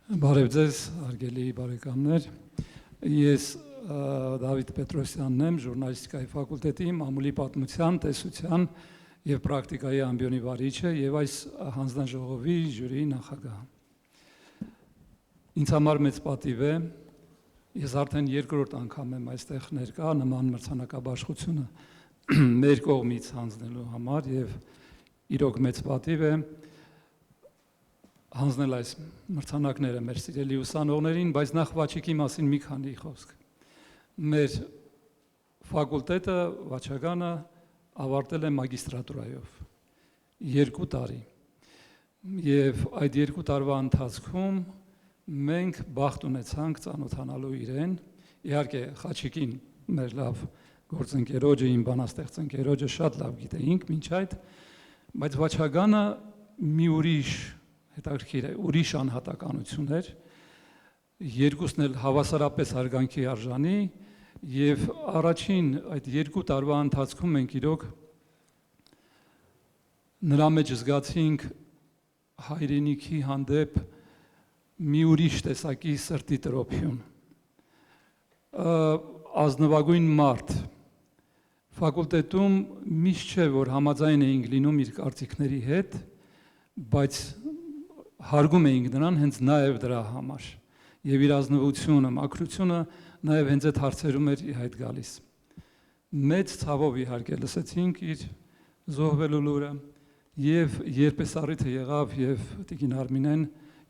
Բարև ձեզ, հարգելի բարեկամներ։ Ես Դավիթ Պետրոսյանն եմ, ժուրնալիստիկայի ֆակուլտետի մամուլի պատմության, տեսության եւ պրակտիկայի ամբիոնի վարիչը եւ այս հանձնաժողովի ժյուրիի նախագահ։ Ինձ համար մեծ պատիվ է, ես արդեն երկրորդ անգամ եմ այստեղ ներկա նման մրցանակաբաշխությունը մեր կողմից հանձնելու համար եւ իրոք մեծ պատիվ է հանձնել այս մրցանակները մեր սիրելի ուսանողներին, բայց նախ Վաչիկի մասին մի քանի խոսք։ Մեր ֆակուլտետը Վաչագանը ավարտել է մագիստրատուրայով 2 տարի։ Եվ այդ 2 տարվա ընթացքում մենք բախտ ունեցանք ծանոթանալու իրեն, իհարկե Խաչիկին մեր լավ գործընկերոջը, իմ բանաստեղծ ընկերոջը շատ լավ գիտեինք մինչ այդ, բայց Վաչագանը մի ուրիշ հետաքրքիր է, ուրիշ անհատականություն էր, երկուսն էլ հավասարապես հարգանքի արժանի Եվ առաջին այդ 2 տարվա ընթացքում մենք իրոք նրա մեջ զգացինք հայրենիքի հանդեպ մի ուրիշ տեսակի սրտի տրոփյուն։ Ազնվագույն մարդ ֆակուլտետում միշտ չէ որ համաձայն էինք լինում իր կարծիքների հետ, բայց հարգում էինք նրան հենց նաև դրա համար։ Եվ իր ազնվությունը, մաքրությունը նաև հենց այդ հարցերում էր ի հայտ գալիս։ Մեծ ցավով իհարկե լսեցինք իր զոհվելու լուրը, եւ երբ այս առիթը եղավ եւ Տիկին Արմինեն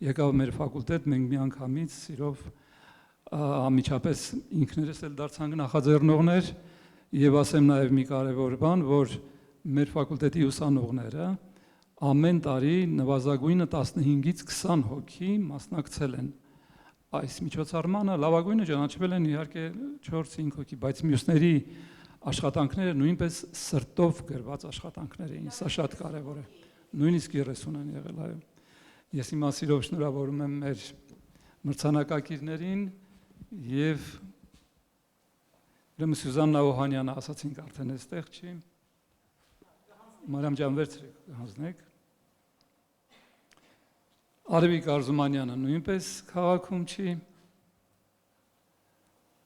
եկավ մեր ֆակուլտետ, մենք միանգամից սիրով անմիջապես ինքներս էլ դարձանք նախաձեռնողներ եւ ասեմ նաեւ մի կարեւոր բան, որ մեր ֆակուլտետի ուսանողները ամեն տարի նվազագույնը 15-ից 20 հոգի մասնակցել են այս միջոցառմանը, լավագույնը ճանաչվել են իհարկե 4-5 հոգի, բայց մյուսների աշխատանքները նույնպես սրտով գրված աշխատանքներ էին, սա շատ կարևոր է, նույնիսկ 30 են եղել, այո։ Ես իմ ասիրով շնորհավորում եմ մեր մրցանակակիրներին եւ Ուրեմն Սյուզաննա Օհանյանը ասացինք արդեն այստեղ չի։ Մարիամ ջան վերցրեք, հանձնեք։ Արևիկ Արզումանյանը նույնպես քաղաքում չի։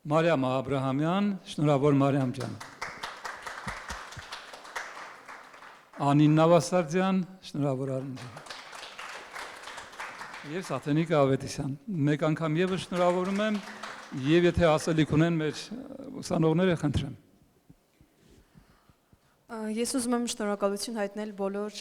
Մարիամ Աբրահամյան, շնորհավոր Մարիամ ջան։ Անին Նավասարդյան, շնորհավոր Արին ջան։ Եվ Սաթենիկ Ավետիսյան, մեկ անգամ եւս շնորհավորում եմ եւ եթե ասելիք ունեն մեր ուսանողները, խնդրեմ։ Ես ուզում եմ շնորհակալություն հայտնել բոլոր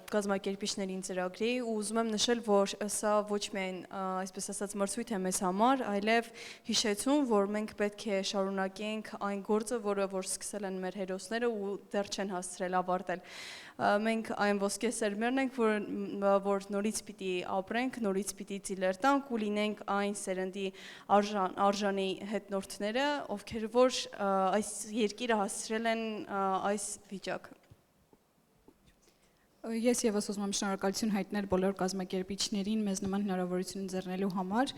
կազմակերպիչներին ծրագրի ու ուզում եմ նշել, որ սա ոչ միայն այսպես ասած մրցույթ է մեզ համար, այլև հիշեցում, որ մենք պետք է շարունակենք այն գործը, որը որ սկսել են մեր հերոսները ու դեռ չեն հասցրել ավարտել։ Մենք այն ոսկե սերմերն ենք, որ նորից պիտի ապրենք, նորից պիտի ծիլեր տանք ու լինենք այն սերնդի արժանի հետնորդները, ովքեր որ այս երկիրը հասցրել են այս վիճակը։ Ես եւս ուզում եմ շնորհակալություն հայտնել բոլոր կազմակերպիչներին մեզ նման հնարավորություն ընձեռնելու համար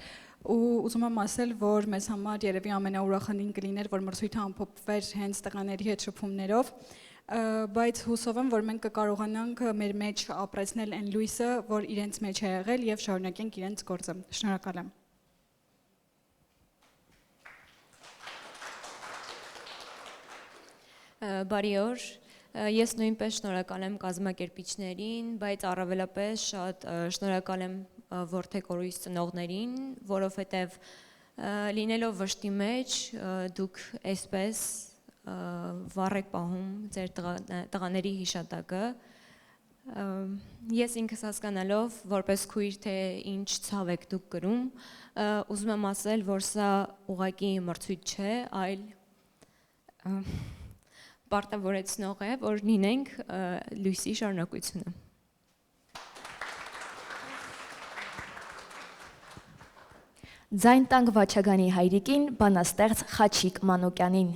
ու ուզում եմ ասել, որ մեզ համար երևի ամենաուրախալին կլիներ, որ մրցույթը ամփոփվեր հենց տղաների հետ շփումներով, բայց հուսով եմ, որ մենք կկարողանանք մեր մեջ ապրեցնել այն լույսը, որ իրենց մեջ է եղել եւ շարունակենք իրենց գործը։ Շնորհակալ եմ։ Բարի օր։ Ես նույնպես շնորհակալ եմ կազմակերպիչներին, բայց առավելապես շատ շնորհակալ եմ որդեգորույս ծնողներին, որովհետև լինելով վշտի մեջ դուք այսպես վառ եք պահում ձեր տղաների հիշատակը։ Ես ինքս հասկանալով որպես քույր թե ինչ ցավ եք դուք կրում, ուզում եմ ասել, որ սա ուղղակի մրցույթ չէ, այլ պարտավորեցնող է, որ լինենք լույսի շարունակությունը։ Ձայն տանք Վաչագանի հայրիկին, բանաստեղծ Խաչիկ Մանուկյանին։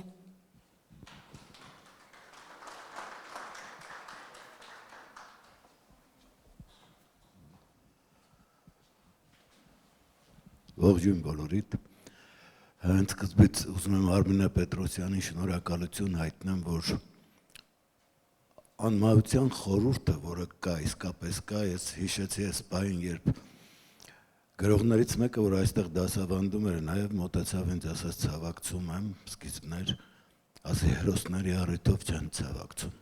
Ողջույն բոլորիդ։ Հենց սկզբից ուզում եմ Արմինե Պետրոսյանին շնորհակալություն հայտնեմ, որ անմահության խորհուրդը, որը կա, իսկապես կա, ես հիշեցի այս պահին, երբ գրողներից մեկը, որ այստեղ դասավանդում էր, նաև մոտեցավ ինձ ասաց ցավակցում եմ, սկիզբներ, ասի հերոսների առիթով չեն ցավակցում։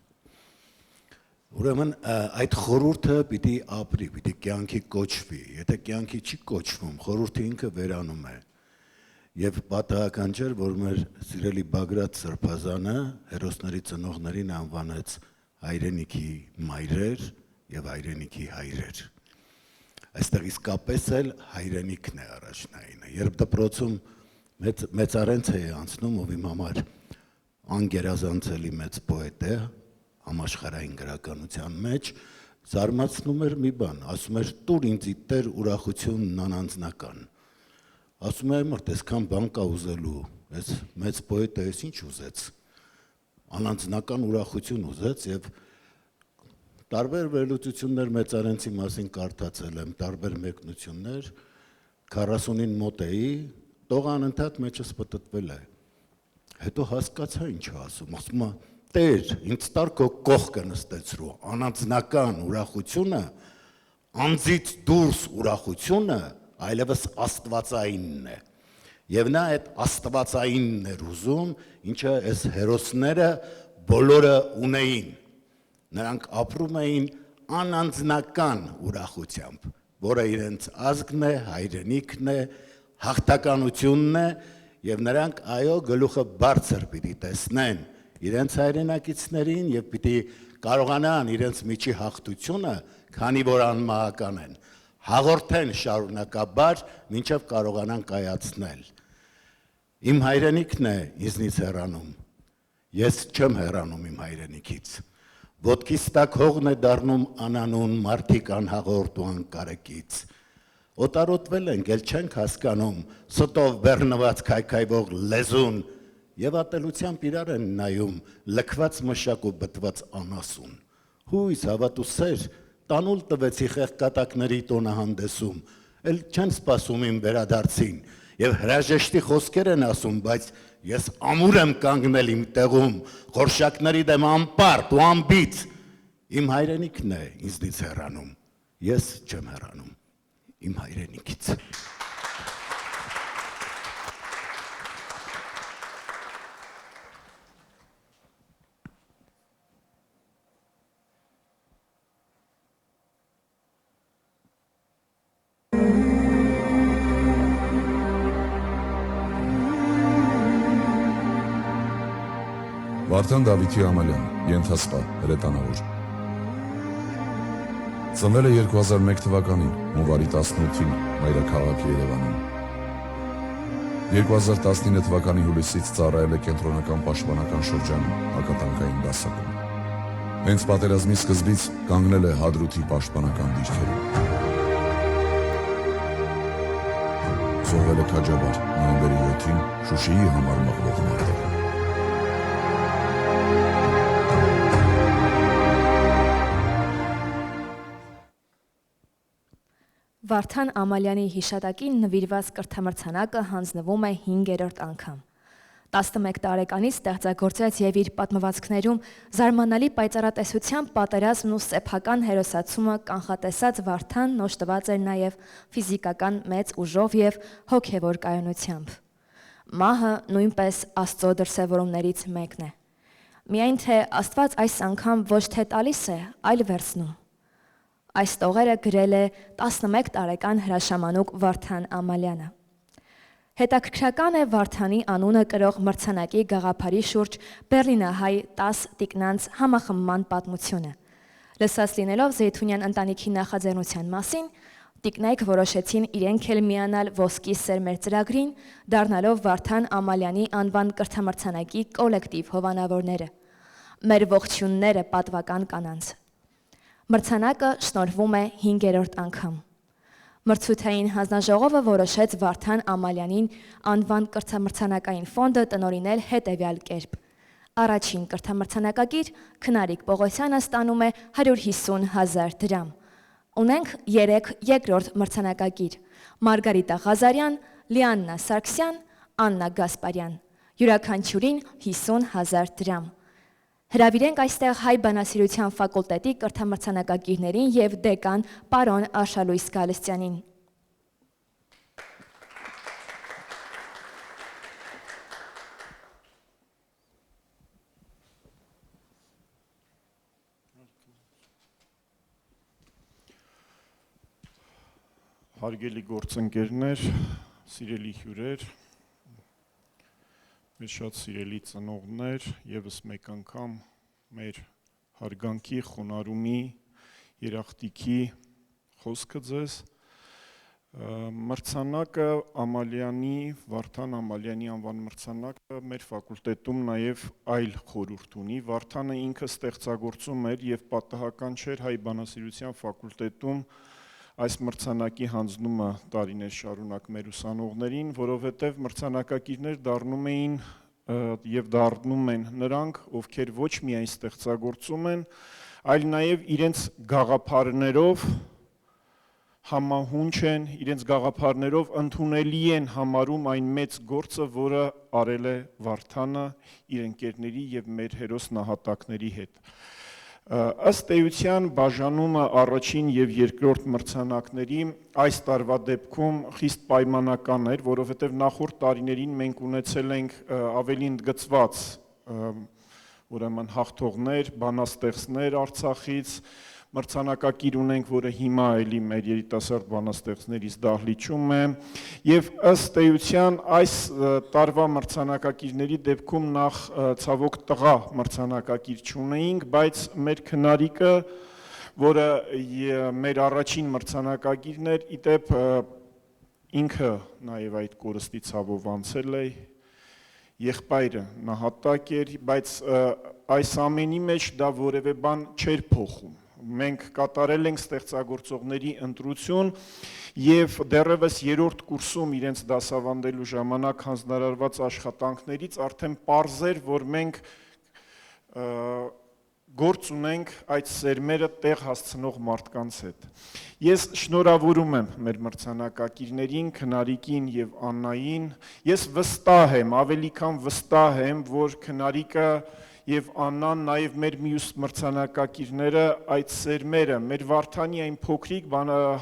Ուրեմն այդ խորհուրդը պիտի ապրի, պիտի կյանքի կոչվի, եթե կյանքի չի կոչվում, խորհուրդը ինքը վերանում է։ Եվ պատահական չէր, որ մեր սիրելի Բագրատ Սրբազանը հերոսների ծնողներին անվանեց հայրենիքի մայրեր եւ հայրենիքի հայրեր։ Այստեղ իսկապես էլ հայրենիքն է առաջնայինը։ Երբ դպրոցում մեծարենց էի անցնում, ով իմ համար անգերազանցելի մեծ պոետ է, համաշխարհային գրականության մեջ, զարմացնում էր մի բան, ասում էր՝ «Տուր ինձ Տեր ուրախությունն անանձնական»։ Ասում եմ, որ այսքան բան կա ուզելու, այս մեծ պոետը էս ինչ ուզեց, անանձնական ուրախություն ուզեց եւ տարբեր վերլուծություններ մեծարենցի մասին կարդացել եմ, տարբեր մեկնություններ, 40-ին մոտ էի, տող անընդհատ մեջս պտտվել է։ Հետո հասկացա ինչ ասում, ասում է, Տեր, ինձ տար քո կողքը նստեցրու, անանձնական ուրախությունը, անձից դուրս ուրախությունը այլևս աստվածայինն է։ Եվ նա այդ աստվածայինն էր ուզում, ինչը այս հերոսները բոլորը ունեին։ Նրանք ապրում էին անանձնական ուրախությամբ, որը իրենց ազգն է, հայրենիքն է, հաղթականությունն է, եւ նրանք այո գլուխը բարձր պիտի տեսնեն իրենց հայրենակիցներին եւ պիտի կարողանան իրենց միջի հաղթությունը, քանի որ անմահական են, հաղորդեն շարունակաբար, մինչև կարողանան կայացնել։ Իմ հայրենիքն է ինձնից հեռանում, ես չեմ հեռանում իմ հայրենիքից, ոտքիս տակ հողն է դառնում անանուն մարդիկ անհաղորդ ու անկարեկից, օտարոտվել ենք, էլ չենք հասկանում, սոտով բեռնված քայքայվող լեզուն եւ ատելությամբ իրար են նայում, լքված մշակ ու բտված անասուն, հույս հավատու սեր, տանուլ տվեցի խեղկատակների տոնահանդեսում, էլ չեն սպասում իմ վերադարձին, եւ հրաժեշտի խոսքեր են ասում, բայց ես ամուր եմ կանգնել իմ տեղում, խորշակների դեմ անպարտ ու անբիծ, իմ հայրենիքն է ինձնից հեռանում, ես չեմ հեռանում իմ հայրենիքից։ Վարդան Դավիթի Ամալյան, ենթասպա, հրետանավոր։ Ծնվել է 2001 թվականին, հունվարի 18-ին, մայրաքաղաք Երևանում։ 2019 թվականի հուլիսից ծառայել է կենտրոնական պաշտպանական շրջանում, հակատանկային դասակում։ Հենց պատերազմի սկզբից կանգնել է Հադրութի պաշտպանական դիրքերում։ Զոհվել է քաջաբար, նոյեմբերի 7-ին, Շուշիի համար մղվող մարտերում։ Վարդան Ամալյանի հիշատակին նվիրված կրթամրցանակը հանձնվում է 5-րդ անգամ։ 11 տարեկանից ստեղծագործած եւ իր պատմվածքներում զարմանալի պայծառատեսությամբ պատերազմն ու սեփական հերոսացումը կանխատեսած Վարդանն օժտված էր նաեւ ֆիզիկական մեծ ուժով եւ հոգեվոր կայունությամբ։ Մահը նույնպես Աստծո դրսևորումներից մեկն է։ Միայն թե Աստված այս անգամ ոչ թե տալիս է, այլ վերցնում։ Այս տողերը գրել է 11 տարեկան հրաշամանուկ Վարդան Ամալյանը։ Հետաքրքրական է Վարդանի անունը կրող մրցանակի գաղափարի շուրջ բերլինահայ 10 տիկնանց համախմբման պատմությունը։ Լսած լինելով Զեյթունյան ընտանիքի նախաձեռնության մասին, տիկնայք որոշեցին իրենք էլ միանալ ոսկի սերմեր ծրագրին, դառնալով Վարդան Ամալյանի անվան կրթամրցանակի կոլեկտիվ հովանավորները։ Մեր ողջույնները պատվական կանանց։ Մրցանակը շնորհվում է 5-րդ անգամ։ Մրցութային հանձնաժողովը որոշեց Վարդան Ամալյանին անվան կրթամրցանակային ֆոնդը տնօրինել հետևյալ կերպ։ Առաջին կրթամրցանակագիր Քնարիկ Պողոսյանը ստանում է 150,000 դրամ։ Ունենք 3 երկրորդ մրցանակագիր՝ Մարգարիտա Ղազարյան, Լիաննա Սարգսյան, Աննա Գասպարյան։ Յուրաքանչյուրին 50,000 դրամ։ Հրավիրենք այստեղ հայ բանասիրության ֆակուլտետի կրթամրցանակագիրներին եւ դեկան պարոն Աշալույս Գալստյանին։ Հարգելի գործընկերներ, սիրելի հյուրեր, մեր շատ սիրելի ծնողներ, եւս մեկ անգամ մեր հարգանքի, խոնարհումի, երախտիկի խոսքը ձեզ։ Մրցանակը Ամալյանի, Վարդան Ամալյանի անվան մրցանակը մեր ֆակուլտետում նաեւ այլ խորհուրդ ունի։ Վարդանը ինքը ստեղծագործում էր եւ պատահական չէր հայ բանասիրության ֆակուլտետում այս մրցանակի հանձնումը տարիներ շարունակ մեր ուսանողներին, որովհետև մրցանակակիրներ դառնում էին եւ դառնում են նրանք, ովքեր ոչ միայն ստեղծագործում են, այլ նաեւ իրենց գաղափարներով համահունչ են, իրենց գաղափարներով ընդունելի են համարում այն մեծ գործը, որը արել է Վարդանը իր ընկերների եւ մեր հերոս նահատակների հետ։ Ըստ էության բաժանումը առաջին եւ երկրորդ մրցանակների այս տարվա դեպքում խիստ պայմանական էր, որովհետեւ նախորդ տարիներին մենք ունեցել ենք ավելի ընդգծված ուրեմն հաղթողներ, բանաստեղծներ Արցախից, մրցանակակիր ունենք, որը հիմա էլի մեր երիտասարդ բանաստեղծներից դահլիճում է, եւ ըստ էության այս տարվա մրցանակակիրների դեպքում նախ ցավոք տղա մրցանակակիր չունեինք, բայց մեր քնարիկը, որը մեր առաջին մրցանակակիրն էր, իդեպ ինքը նաեւ այդ կորստի ցավով անցել է, եղբայրը նահատակ էր, բայց այս ամենի մեջ դա որևէ բան չէր փոխում։ Մենք կատարել ենք ստեղծագործողների ընտրություն եւ դեռևս երրորդ կուրսում իրենց դասավանդելու ժամանակ հանձնարարված աշխատանքներից արդեն պարզ էր, որ մենք գործ ունենք այդ սերմերը տեղ հասցնող մարդկանց հետ։ Ես շնորհավորում եմ մեր մրցանակակիրներին, Քնարիկին եւ Աննային։ Ես վստահ եմ, ավելի քան վստահ եմ, որ Քնարիկը եւ Աննան, նաեւ մեր մյուս մրցանակակիրները այդ սերմերը, մեր Վարդանի այն փոքրիկ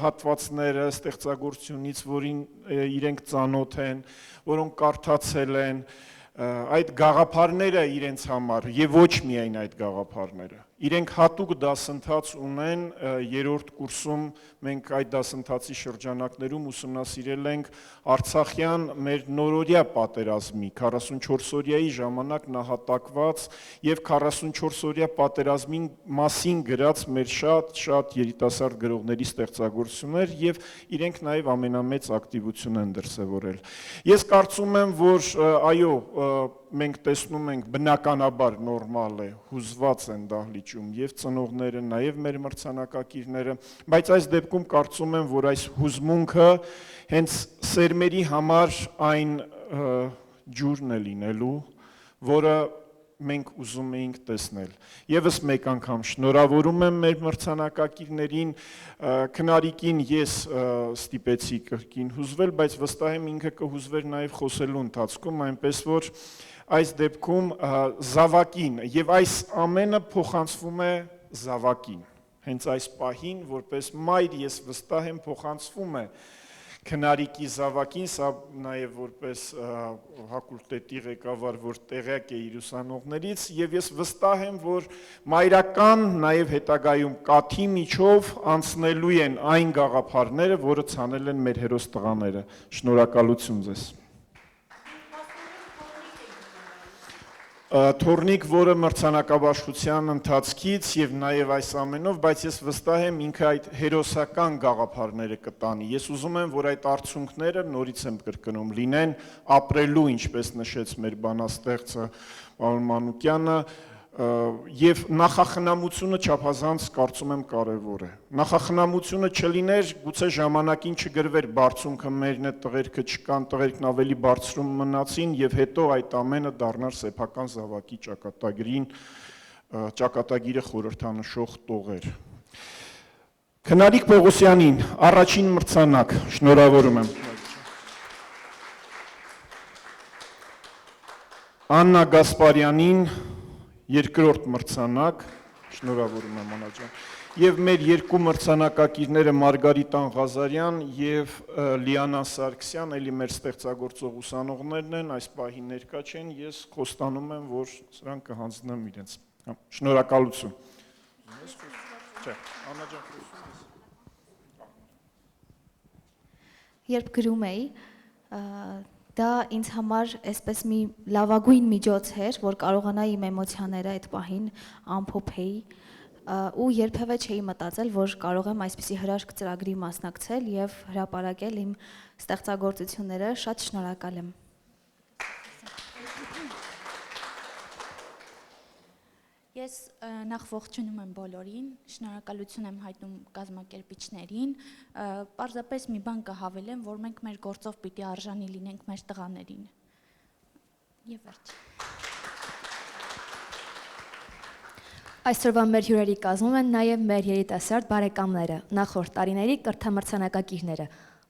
հատվածները ստեղծագործությունից, որին իրենք ծանոթ են, որոնք կարդացել են, այդ գաղափարները իրենց համար եւ ոչ միայն այդ գաղափարները։ Իրենք հատուկ դասընթաց ունեն երրորդ կուրսում, մենք այդ դասընթացի շրջանակներում ուսումնասիրել ենք Արցախյան մեր նորօրյա պատերազմի 44-օրյայի ժամանակ նահատակված եւ 44-օրյա պատերազմին մասին գրած մեր շատ երիտասարդ գրողների ստեղծագործություններ եւ իրենք նաեւ ամենամեծ ակտիվություն են դրսեւորել։ Ես կարծում եմ, որ այո, մենք տեսնում ենք բնականաբար նորմալ է, հուզված են դահլիճում եւ ծնողները, նաեւ մեր մրցանակակիրները, բայց այս դեպքում կարծում եմ, որ այս հուզմունքը հենց սերմերի համար այն ջուրն է լինելու, որը մենք ուզում էինք տեսնել։ Եվս մեկ անգամ շնորհավորում եմ մեր մրցանակակիրներին, Քնարիկին ես ստիպեցի կրկին հուզվել, բայց վստահ եմ ինքը կհուզվեր նաեւ խոսելու ընթացքում, այնպես որ այս դեպքում զավակին եւ այս ամենը փոխանցվում է զավակին։ Հենց այս պահին որպես մայր ես վստահ եմ փոխանցվում է Քնարիկի զավակին, սա նաեւ որպես հակուլտետի ղեկավար, որ տեղյակ է իր ուսանողներից, եւ ես վստահ եմ, որ մայրական նաեւ հետագայում կաթի միջով անցնելու են այն գաղափարները, որը ցանել են մեր հերոս տղաները։ Շնորհակալություն ձեզ։ Թորնիկ, որը մրցանակաբաշխության ընթացքից եւ նաեւ այս ամենով, բայց ես վստահ եմ ինքը այդ հերոսական գաղափարները կտանի։ Ես ուզում եմ, որ այդ արդյունքները նորից եմ կրկնում լինեն ապրելու, ինչպես նշեց մեր բանաստեղծը պարոն Մանուկյանը, եւ նախախնամությունը չափազանց կարծում եմ կարեւոր է։ Նախախնամությունը չլիներ, գուցե ժամանակին չգրվեր բարձունքը մերն է, տղերքը չկան, տղերքն ավելի բարձրում մնացին եւ հետո այդ ամենը դառնար սեփական զավակի ճակատագիրը խորհրդանշող տողեր։ Քնարիկ Պողոսյանին առաջին մրցանակ, շնորհավորում եմ։ Աննա Գասպարյանին երկրորդ մրցանակ, շնորհավորում եմ Աննա ջան, եւ մեր երկու մրցանակակիրները Մարգարիտան Ղազարյան եւ Լիանա Սարգսյան, էլի մեր ստեղծագործող ուսանողներն են, այս պահին ներկա չեն, ես խոստանում եմ, որ սրանք կհանձնեմ իրենց։ Շնորհակալություն։ Չէ, Աննա ջան, երբ գրում էի, դա ինձ համար այսպես մի լավագույն միջոց էր, որ կարողանայի իմ էմոցիաները այդ պահին ամփոփեի ու երբևէ չէի մտածել, որ կարող եմ այսպիսի հրաշք ծրագրի մասնակցել եւ հրապարակել իմ ստեղծագործությունները, շատ շնորհակալ եմ։ Ես նախ ողջունում եմ բոլորին, շնորհակալություն եմ հայտնում կազմակերպիչներին, պարզապես մի բան կհավելեմ, որ մենք մեր գործով պիտի արժանի լինենք մեր տղաներին։ Եվ վերջ։ Այսօրվա մեր հյուրերի կազմում են նաև մեր երիտասարդ բարեկամները, նախորդ տարիների կրթամրցանակակիրները։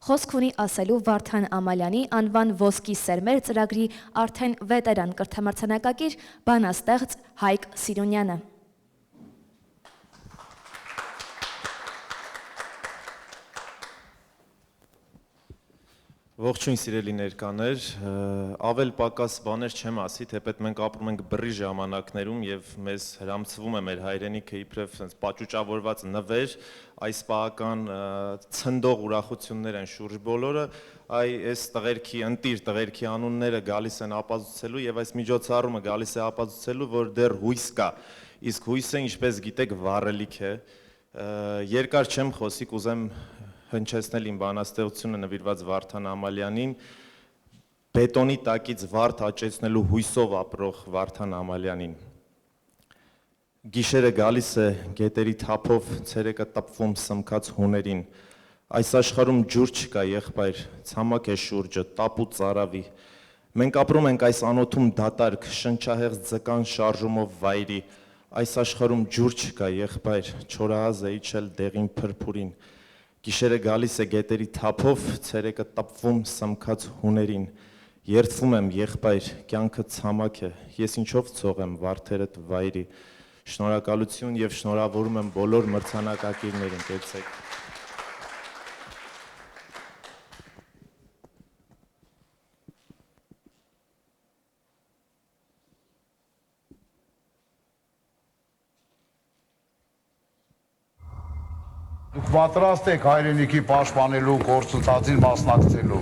Խոսք ունի ասելու Վարդան Ամալյանի անվան ոսկի սերմեր ծրագրի արդեն վետերան կրթամրցանակակիր բանաստեղծ Հայկ Սիրունյանը։ Ողջույն սիրելի ներկաներ, ավել պակաս բաներ չեմ ասի, թեպետ մենք ապրում ենք բռի ժամանակներում եւ մեզ հրամցվում է մեր հայրենիքը իբրև sense պաճուճավորված նվեր, այս պահական ցնդող ուրախություններ են շուրջ բոլորը, այս տղերքի ընտիր տղերքի անունները գալիս են ապացուցելու եւ այս միջոցառումը գալիս է ապացուցելու, որ դեռ հույս կա, իսկ հույսը ինչպես գիտեք վառելիք է, երկար չեմ խոսի, կուզեմ հնչեցնել իմ բանաստեղծությունը նվիրված Վարդան Ամալյանին, բետոնի տակից վարդ աճեցնելու հույսով ապրող Վարդան Ամալյանին։ Գիշերը գալիս է գետերի թափով, ցերեկը տպվում սմքած հուներին, այս աշխարհում ջուր չկա եղբայր, ցամաք է շուրջը, տապ ու ծարավի, մենք ապրում ենք այս անոթում դատարկ, շնչահեղձ ձկան շարժումով վայրի, այս աշխարհում ջուր չկա եղբայր, չորահազ է իջել դեղին փրփուրին, Գիշերը գալիս է գետերի թափով, ցերեկը տպվում սմքած հուներին, երդվում եմ եղբայր, կյանքը ցամաք է, ես ինչով ցողեմ վարդերդ վայրի, շնորհակալություն եւ շնորհավորում եմ բոլոր մրցանակակիրներին, կեցեք։ Դուք պատրաստ եք հայրենիքի պաշտպանելու գործընթացին մասնակցելու։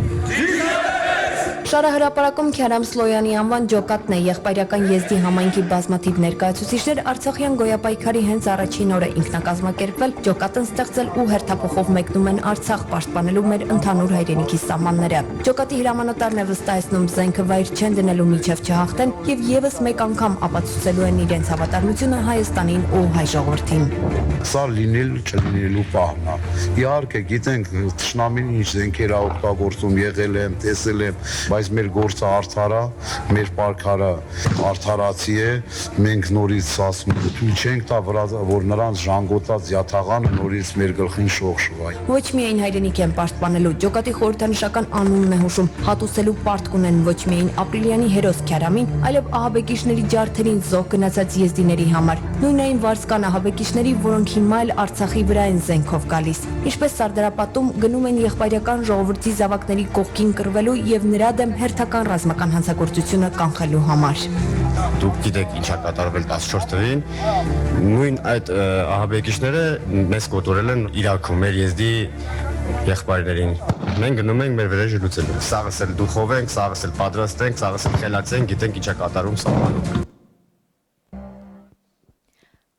Շարահրապարակում Քյարամ Սլոյանի անվան ջոկատն է եղբայրական եզդի համայնքի բազմաթիվ ներկայացուցիչներ Արցախյան գոյապայքարի հենց առաջին օրը ինքնակազմակերպվել, ջոկատն ստեղծել ու հերթափոխով մեկնում են Արցախ պաշտպանելու մեր ընդհանուր հայրենիքի սահմանները։ Ջոկատի հրամանատարն է վստահեցնում զենքը վայր չեն դնելու միջև չհաղթեն եւ եւս մեկ անգամ ապացուցելու են իրենց հավատարմությունը Հայաստանին ու հայ ժողովրդին։ Սա լինել չլինելու պահն է։ Իհարկե գիտենք թշնամին ինչ զենքեր է օգտագործում, եղել եմ, տեսել եմ, բայց մեր գործը արդար է, մեր պարքարը արդարացի է, մենք նորից ասում ենք, թույլ չենք տա, որ նրանց ժանգոտած յաթաղանը նորից մեր գլխին շողշվայ։ Ոչ միայն հայրենիք են պաշտպանելու, ջոկատի խորհրդանշական անունն է հուշում, հատուցելու պարտք ունեն ոչ միայն ապրիլյանի հերոս Քյարամին, այլև ահաբեկիչների ջարդերին զոհ գնացած եզդիների համար։ Նույն այն վարձ կան ահաբեկիչների, որոնք հիմա էլ Արցախի վրա են զենքով գալիս։ Ինչպես Սարդարապատում գնում են եղբայրական ժողովրդի զավակների կողքին կռվելու եւ նրա դեմ հերթական ռազմական հանցագործությունը կանխելու համար։ Դուք գիտեք ինչա կատարվել 14 թվին, նույն այդ ահաբեկիչները մեզ կոտորել են Իրաքում, մեր եզդի եղբայրներին։ Մենք գնում ենք մեր վրեժը լուծելու։ Սաղս էլ դուխով ենք, սաղս էլ պատրաստ ենք, սաղս էլ խելացենք, գիտենք ինչա կատարում սահմանում։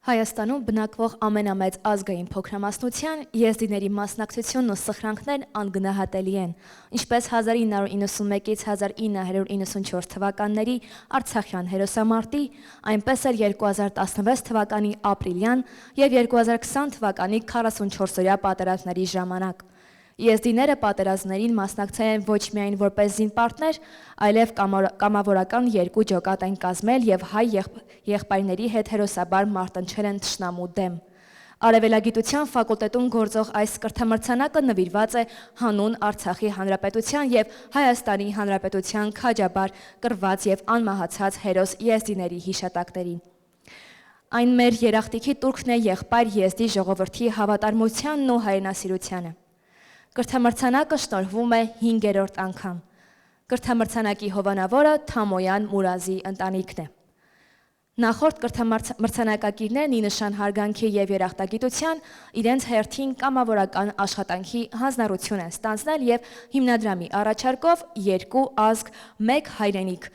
Հայաստանում բնակվող ամենամեծ ազգային փոքրամասնության եզդիների մասնակցությունն ու սխրանքներն անգնահատելի են, ինչպես 1991-ից 1994 թվականների Արցախյան հերոսամարտի, այնպես էլ 2016 թվականի ապրիլյան եւ 2020 թվականի 44-օրյա պատերազմների ժամանակ։ Եզդիները պատերազմներին մասնակցել են ոչ միայն որպես զինպարտներ, այլև կամավորական երկու ջոկատ են կազմել եւ հայ եղբայրների հետ հերոսաբար մարտնչել են թշնամու դեմ։ Արևելագիտության ֆակուլտետում գործող այս կրթամրցանակը նվիրված է հանուն Արցախի Հանրապետության եւ Հայաստանի Հանրապետության քաջաբար կռված եւ անմահացած հերոս եզդիների հիշատակներին։ Այն մեր երախտիքի տուրքն է եղբայր եզդի ժողովրդի հավատարմությանն ու հայրենասիրությանը։ Կրթամրցանակը շնորհվում է 5-րդ անգամ։ Կրթամրցանակի հովանավորը Թամոյան Մուրազի ընտանիքն է։ Նախորդ կրթամրցանակակիրներն ի նշան հարգանքի եւ երախտագիտության իրենց հերթին կամավորական աշխատանքի հանձնառություն են ստանձնել եւ հիմնադրամի առաջարկով երկու ազգ, մեկ հայրենիք